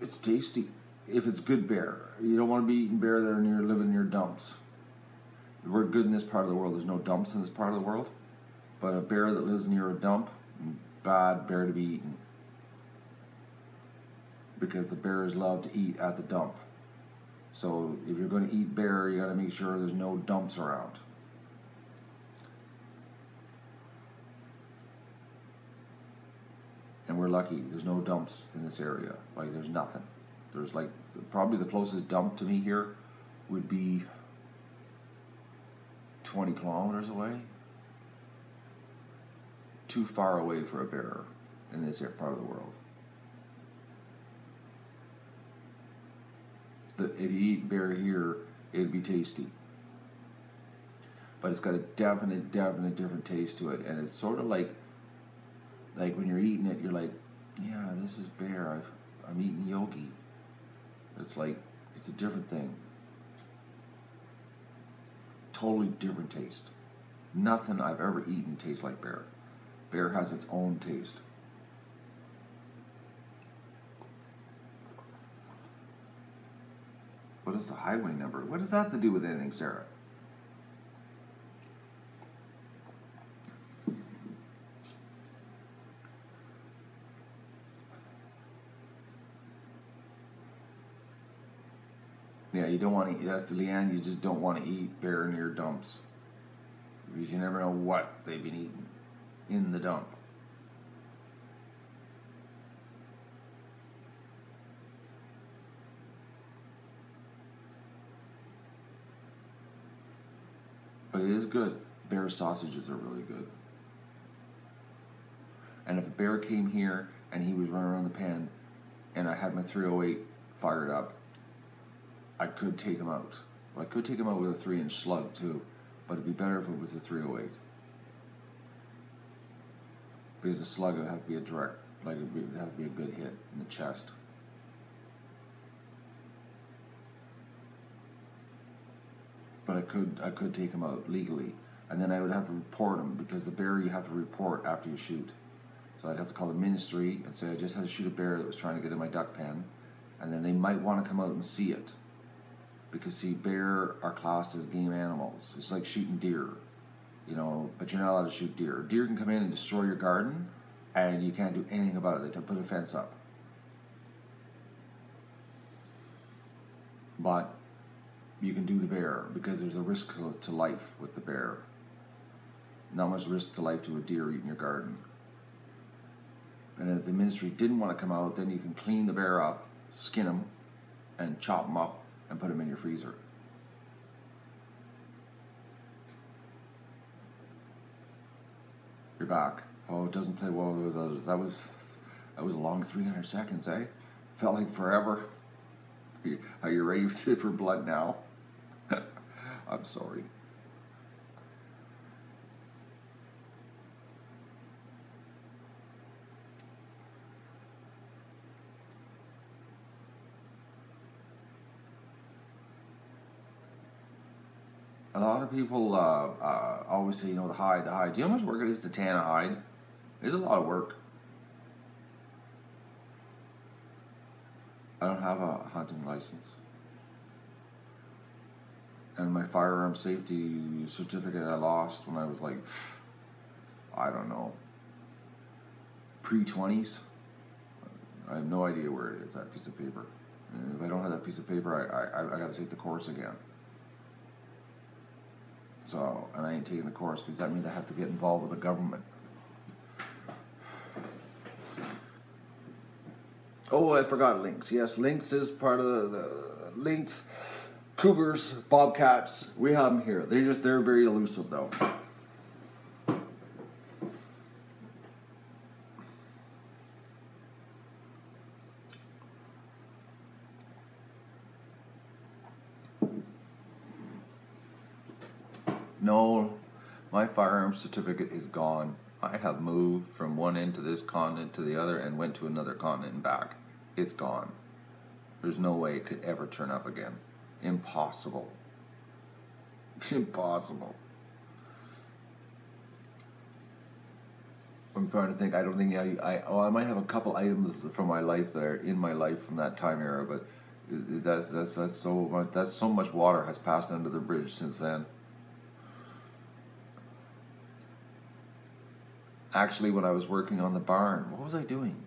It's tasty. If it's good bear. You don't want to be eating bear that are living near dumps. We're good in this part of the world. There's no dumps in this part of the world. But a bear that lives near a dump, bad bear to be eaten. Because the bears love to eat at the dump. So if you're going to eat bear, you got to make sure there's no dumps around. And we're lucky. There's no dumps in this area. Like, there's nothing. There's like, probably the closest dump to me here would be 20 kilometers away. Too far away for a bear in this part of the world. If you eat bear here, it'd be tasty. But it's got a definite different taste to it. And it's sort of like when you're eating it, you're like, yeah, this is bear. I'm eating yogi. It's like, it's a different thing. Totally different taste. Nothing I've ever eaten tastes like bear. Bear has its own taste. What is the highway number? What does that have to do with anything, Sarah? Yeah, you don't want to eat. That's the Leanne. You just don't want to eat bear near dumps. Because you never know what they've been eating in the dump. But it is good. Bear sausages are really good. And if a bear came here and he was running around the pen and I had my 308 fired up, I could take him out. Well, I could take him out with a 3-inch slug too, but it'd be better if it was a 308. Because the slug would have to be a direct, like it would have to be a good hit in the chest. But I could take him out legally, and then I would have to report him, because the bear you have to report after you shoot. So I'd have to call the ministry and say I just had to shoot a bear that was trying to get in my duck pen, and then they might want to come out and see it, because see, bear are classed as game animals. It's like shooting deer, but you're not allowed to shoot deer. Deer can come in and destroy your garden, and you can't do anything about it. They have to put a fence up. But you can do the bear, because there's a risk to life with the bear. Not much risk to life to a deer eating your garden. And if the ministry didn't want to come out, then you can clean the bear up, skin him, and chop him up and put him in your freezer. You're back. Oh, it doesn't play well with others. That was a long 300 seconds, eh? Felt like forever. Are you ready for blood now? I'm sorry. A lot of people always say, the hide, the hide. Do you know how much work it is to tan a hide? It's a lot of work. I don't have a hunting license. And my firearm safety certificate I lost when I was like, I don't know, pre-20s. I have no idea where it is, that piece of paper. And if I don't have that piece of paper, I got to take the course again. So, and I ain't taking the course because that means I have to get involved with the government. Oh, I forgot lynx. Yes, lynx is part of the lynx, cougars, bobcats. We have them here. They're very elusive though. No, my firearms certificate is gone. I have moved from one end to this continent to the other and went to another continent and back. It's gone. There's no way it could ever turn up again. Impossible. Impossible. I'm trying to think. I don't think I might have a couple items from my life that are in my life from that time era, but that's so much water has passed under the bridge since then. Actually, when I was working on the barn, what was I doing?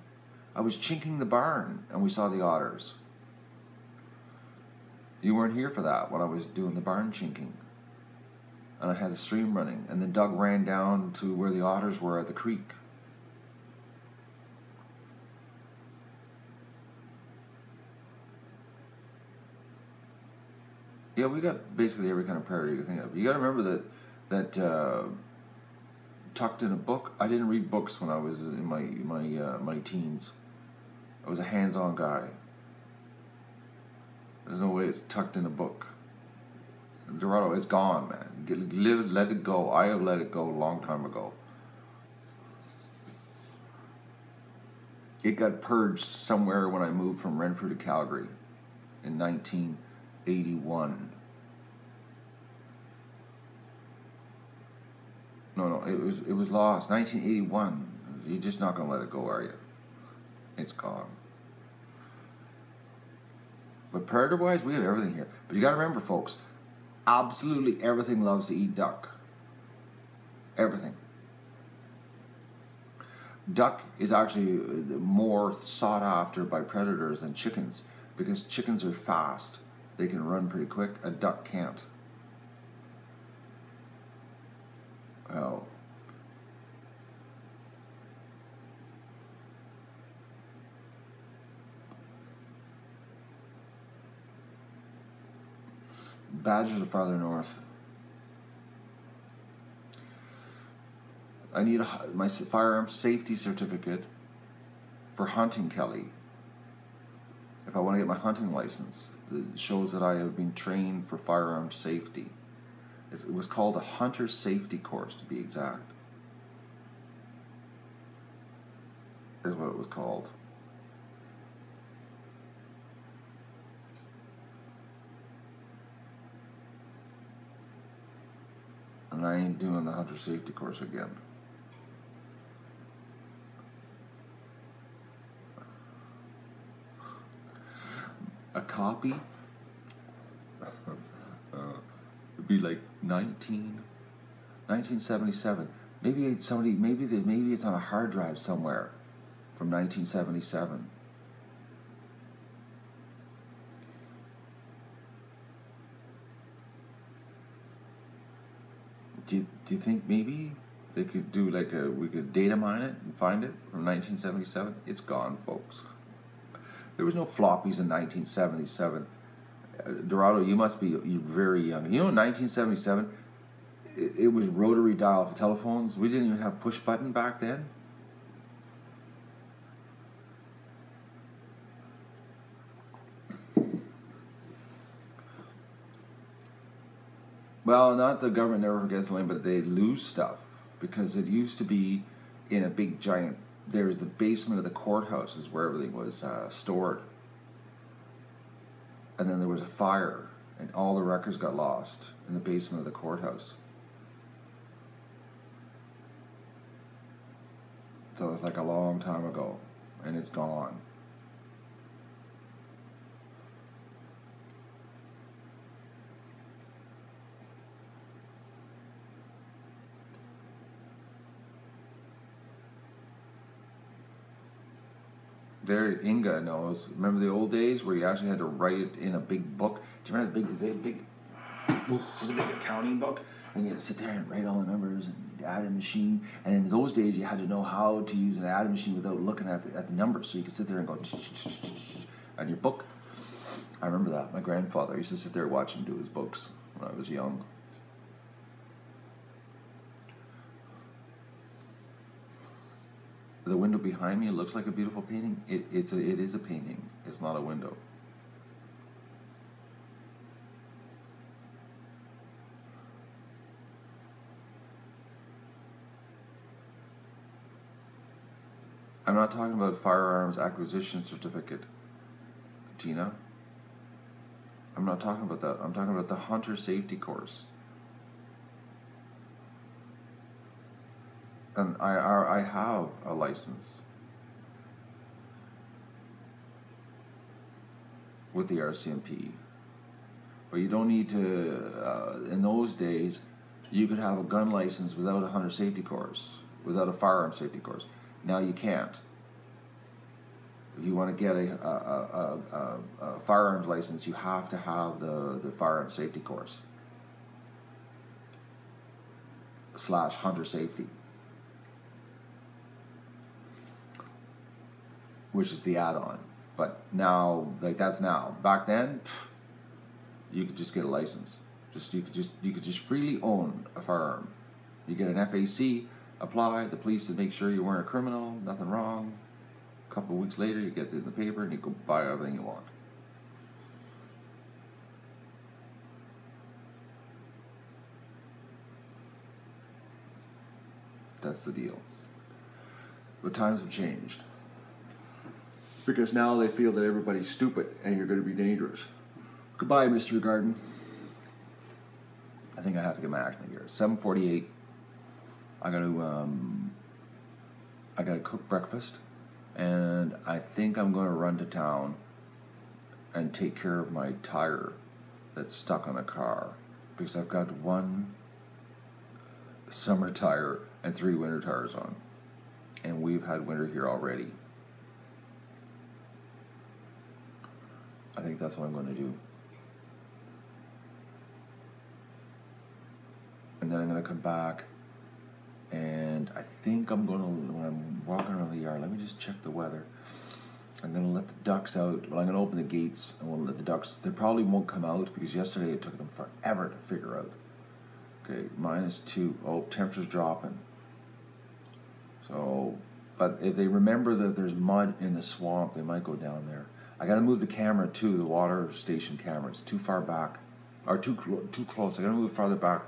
I was chinking the barn, and we saw the otters. You weren't here for that when I was doing the barn chinking. And I had the stream running, and then Doug ran down to where the otters were at the creek. Yeah, we got basically every kind of prairie you can think of. You got to remember that tucked in a book. I didn't read books when I was in my teens. I was a hands-on guy. There's no way it's tucked in a book. Dorado, it's gone, man. Let it go. I have let it go a long time ago. It got purged somewhere when I moved from Renfrew to Calgary in 1981. No, it was lost. 1981. You're just not gonna let it go, are you? It's gone. But predator-wise, we have everything here. But you gotta remember, folks, absolutely everything loves to eat duck. Everything. Duck is actually more sought after by predators than chickens because chickens are fast. They can run pretty quick. A duck can't. Well, badgers are farther north. I need my firearm safety certificate for hunting, Kelly. If I want to get my hunting license, it shows that I have been trained for firearm safety. It was called a hunter safety course, to be exact. Is what it was called. And I ain't doing the hunter safety course again. A copy? It'd be like 1977. Maybe it's on a hard drive somewhere from 1977. Do you think maybe They could do like we could data mine it and find it from 1977. It's gone, folks. There was no floppies in 1977. Dorado, you must be very young. You know, in 1977, it was rotary dial for telephones. We didn't even have push button back then. Well, not the government never forgets something, but they lose stuff because it used to be in a big giant. There's the basement of the courthouse is where everything was stored, and then there was a fire, and all the records got lost in the basement of the courthouse. So it's like a long time ago, and it's gone. There, Inga knows. Remember the old days where you actually had to write it in a big book? Do you remember the big accounting book? And you had to sit there and write all the numbers and add a machine. And in those days, you had to know how to use an add machine without looking at the numbers. So you could sit there and go on your book. I remember that. My grandfather used to sit there and watch him do his books when I was young. The window behind me, it looks like a beautiful painting. It is a painting. It's not a window. I'm not talking about firearms acquisition certificate, Tina. I'm not talking about that. I'm talking about the hunter safety course. And I have a license with the RCMP, but you don't need to. In those days, you could have a gun license without a hunter safety course, without a firearm safety course. Now you can't. If you want to get a firearms license, you have to have the firearm safety course / hunter safety, which is the add-on. But now, like that's now. Back then, you could just get a license. You could just freely own a firearm. You get an FAC, apply. The police to make sure you weren't a criminal, nothing wrong. A couple of weeks later, you get it in the paper and you go buy everything you want. That's the deal. But times have changed. Because now they feel that everybody's stupid and you're going to be dangerous. Goodbye, Mr. Garden. I think I have to get my action gear. 7:48. I got to cook breakfast, and I think I'm going to run to town and take care of my tire that's stuck on the car, because I've got one summer tire and 3 winter tires on, and we've had winter here already. I think that's what I'm going to do. And then I'm going to come back, and I think I'm going to, when I'm walking around the yard, let me just check the weather. I'm going to let the ducks out. Well, I'm going to open the gates, and we'll let the ducks, they probably won't come out, because yesterday it took them forever to figure out. Okay, -2. Oh, temperature's dropping. So, but if they remember that there's mud in the swamp, they might go down there. I got to move the camera too, the water station camera. It's too far back, or too close. I got to move it farther back.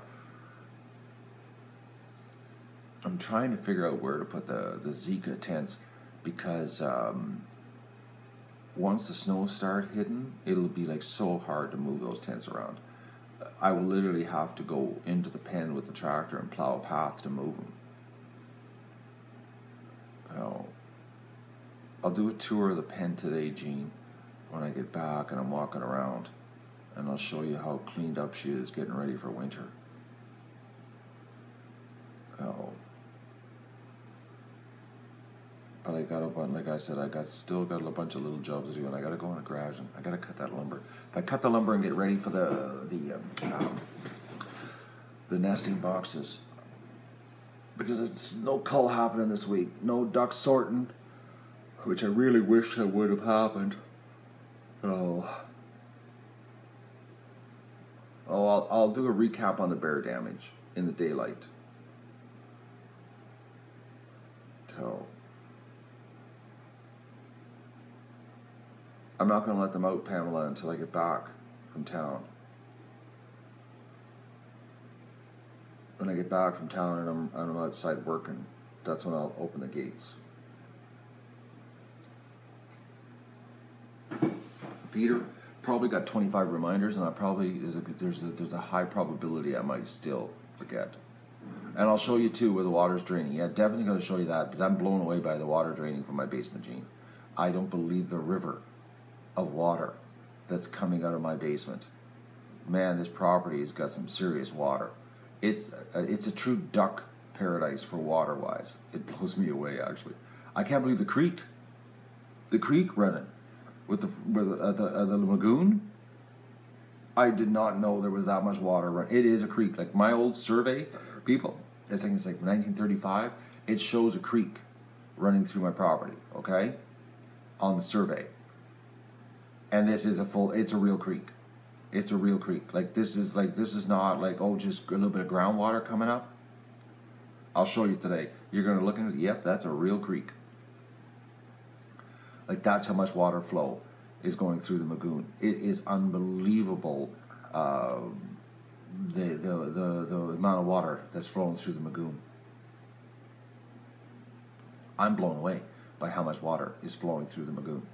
I'm trying to figure out where to put the Zika tents, because once the snow starts hitting, it'll be like so hard to move those tents around. I will literally have to go into the pen with the tractor and plow a path to move them. Oh, I'll do a tour of the pen today, Jean, when I get back and I'm walking around, and I'll show you how cleaned up she is getting ready for winter. Oh. But I got like I said, still got a bunch of little jobs to do, and I got to go in the garage and I got to cut that lumber. If I cut the lumber and get ready for the nesting boxes, because it's no cull happening this week. No duck sorting, which I really wish that would have happened. I'll do a recap on the bear damage in the daylight. So I'm not going to let them out, Pamela, until I get back from town. When I get back from town and I'm outside working, that's when I'll open the gates. Peter probably got 25 reminders, and I probably there's a high probability I might still forget. And I'll show you too where the water's draining. Yeah, definitely going to show you that because I'm blown away by the water draining from my basement, Gene. I don't believe the river of water that's coming out of my basement. Man, this property has got some serious water. It's a true duck paradise for water-wise. It blows me away, actually. I can't believe the creek running with the lagoon. I did not know there was that much water running. It is a creek. Like my old survey, people, I think it's like 1935. It shows a creek running through my property. Okay, on the survey. And this is it's a real creek. It's a real creek. This is not like, oh, just a little bit of groundwater coming up. I'll show you today. You're going to look and yep, that's a real creek. Like that's how much water flow is going through the lagoon. It is unbelievable. The amount of water that's flowing through the lagoon. I'm blown away by how much water is flowing through the lagoon.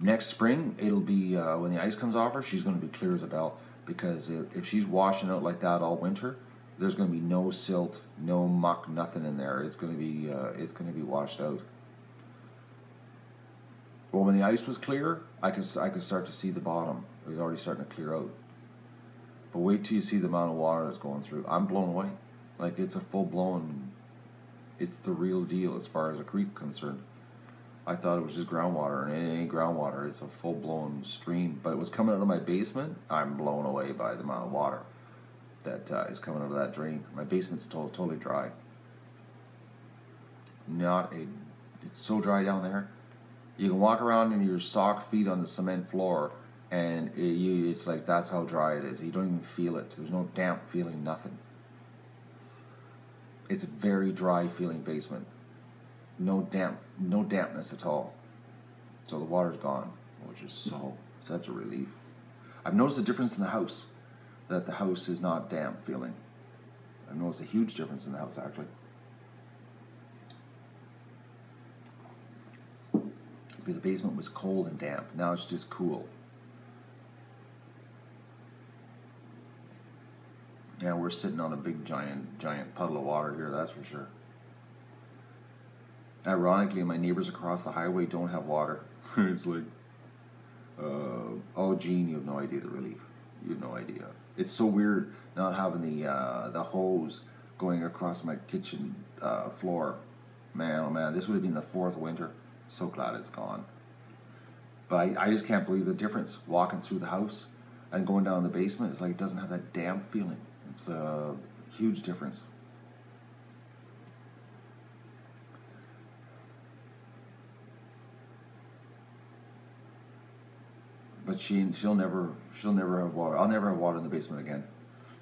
Next spring, it'll be when the ice comes off her, she's going to be clear as a bell, because if she's washing out like that all winter, there's going to be no silt, no muck, nothing in there. It's going to be washed out. Well, when the ice was clear, I could start to see the bottom. It was already starting to clear out. But wait till you see the amount of water that's going through. I'm blown away. Like it's a full blown. It's the real deal as far as a creek concerned. I thought it was just groundwater, and it ain't groundwater. It's a full-blown stream. But it was coming out of my basement. I'm blown away by the amount of water that is coming out of that drain. My basement's totally dry. It's so dry down there. You can walk around in your sock feet on the cement floor, and it's like that's how dry it is. You don't even feel it. There's no damp feeling, nothing. It's a very dry feeling basement. No dampness at all. So the water's gone, which is such a relief. I've noticed a difference in the house, that the house is not damp feeling. I've noticed a huge difference in the house, actually. Because the basement was cold and damp. Now it's just cool. Yeah, we're sitting on a big giant puddle of water here, that's for sure. Ironically, my neighbors across the highway don't have water. It's like, oh, Gene, you have no idea the relief. You have no idea. It's so weird not having the hose going across my kitchen floor. Man, oh man, this would have been the 4th winter. So glad it's gone. But I just can't believe the difference walking through the house and going down the basement. It's like it doesn't have that damp feeling. It's a huge difference. But she'll never have water. I'll never have water in the basement again.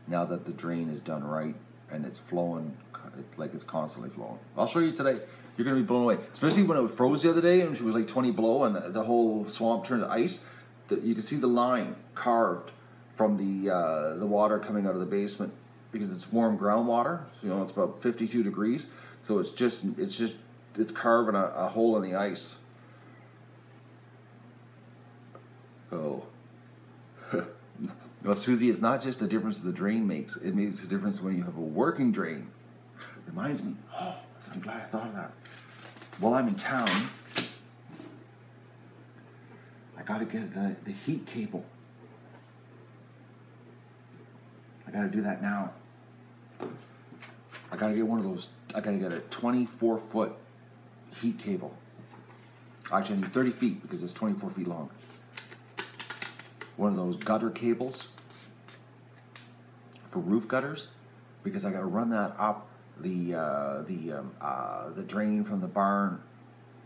Now that the drain is done right and it's flowing, it's like it's constantly flowing. I'll show you today. You're gonna be blown away, especially when it froze the other day and it was like 20 below and the whole swamp turned to ice. You can see the line carved from the water coming out of the basement because it's warm groundwater. So, it's about 52 degrees. So it's carving a hole in the ice. Oh. Well, Susie, it's not just the difference the drain makes. It makes a difference when you have a working drain. Reminds me. Oh, I'm glad I thought of that. While I'm in town, I got to get the heat cable. I got to do that now. I got to get one of those. I got to get a 24-foot heat cable. Actually, I need 30 feet because it's 24 feet long. One of those gutter cables for roof gutters, because I got to run that up the drain from the barn,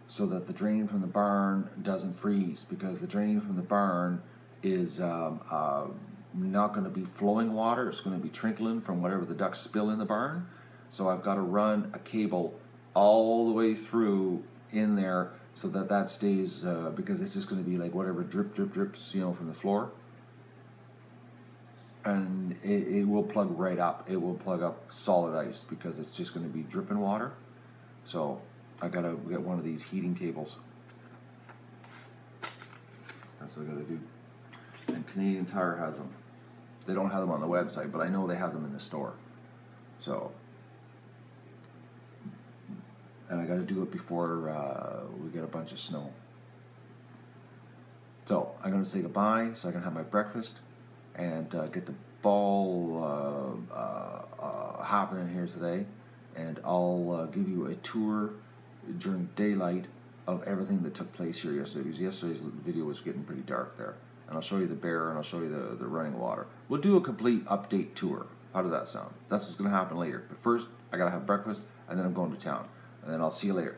so that the drain from the barn doesn't freeze, because the drain from the barn is not going to be flowing water. It's going to be trickling from whatever the ducks spill in the barn. So I've got to run a cable all the way through in there so that that stays, because it's just going to be like whatever drips, you know, from the floor. And it will plug right up. It will plug up solid ice because it's just going to be dripping water. So I got to get one of these heating tables. That's what I got to do. And Canadian Tire has them. They don't have them on the website, but I know they have them in the store. So, and I got to do it before we get a bunch of snow. So I'm going to say goodbye so I can have my breakfast and get the ball happening here today. And I'll give you a tour during daylight of everything that took place here yesterday, because yesterday's video was getting pretty dark there. And I'll show you the bear, and I'll show you the running water. We'll do a complete update tour. How does that sound? That's what's going to happen later. But first, I got to have breakfast, and then I'm going to town. And then I'll see you later.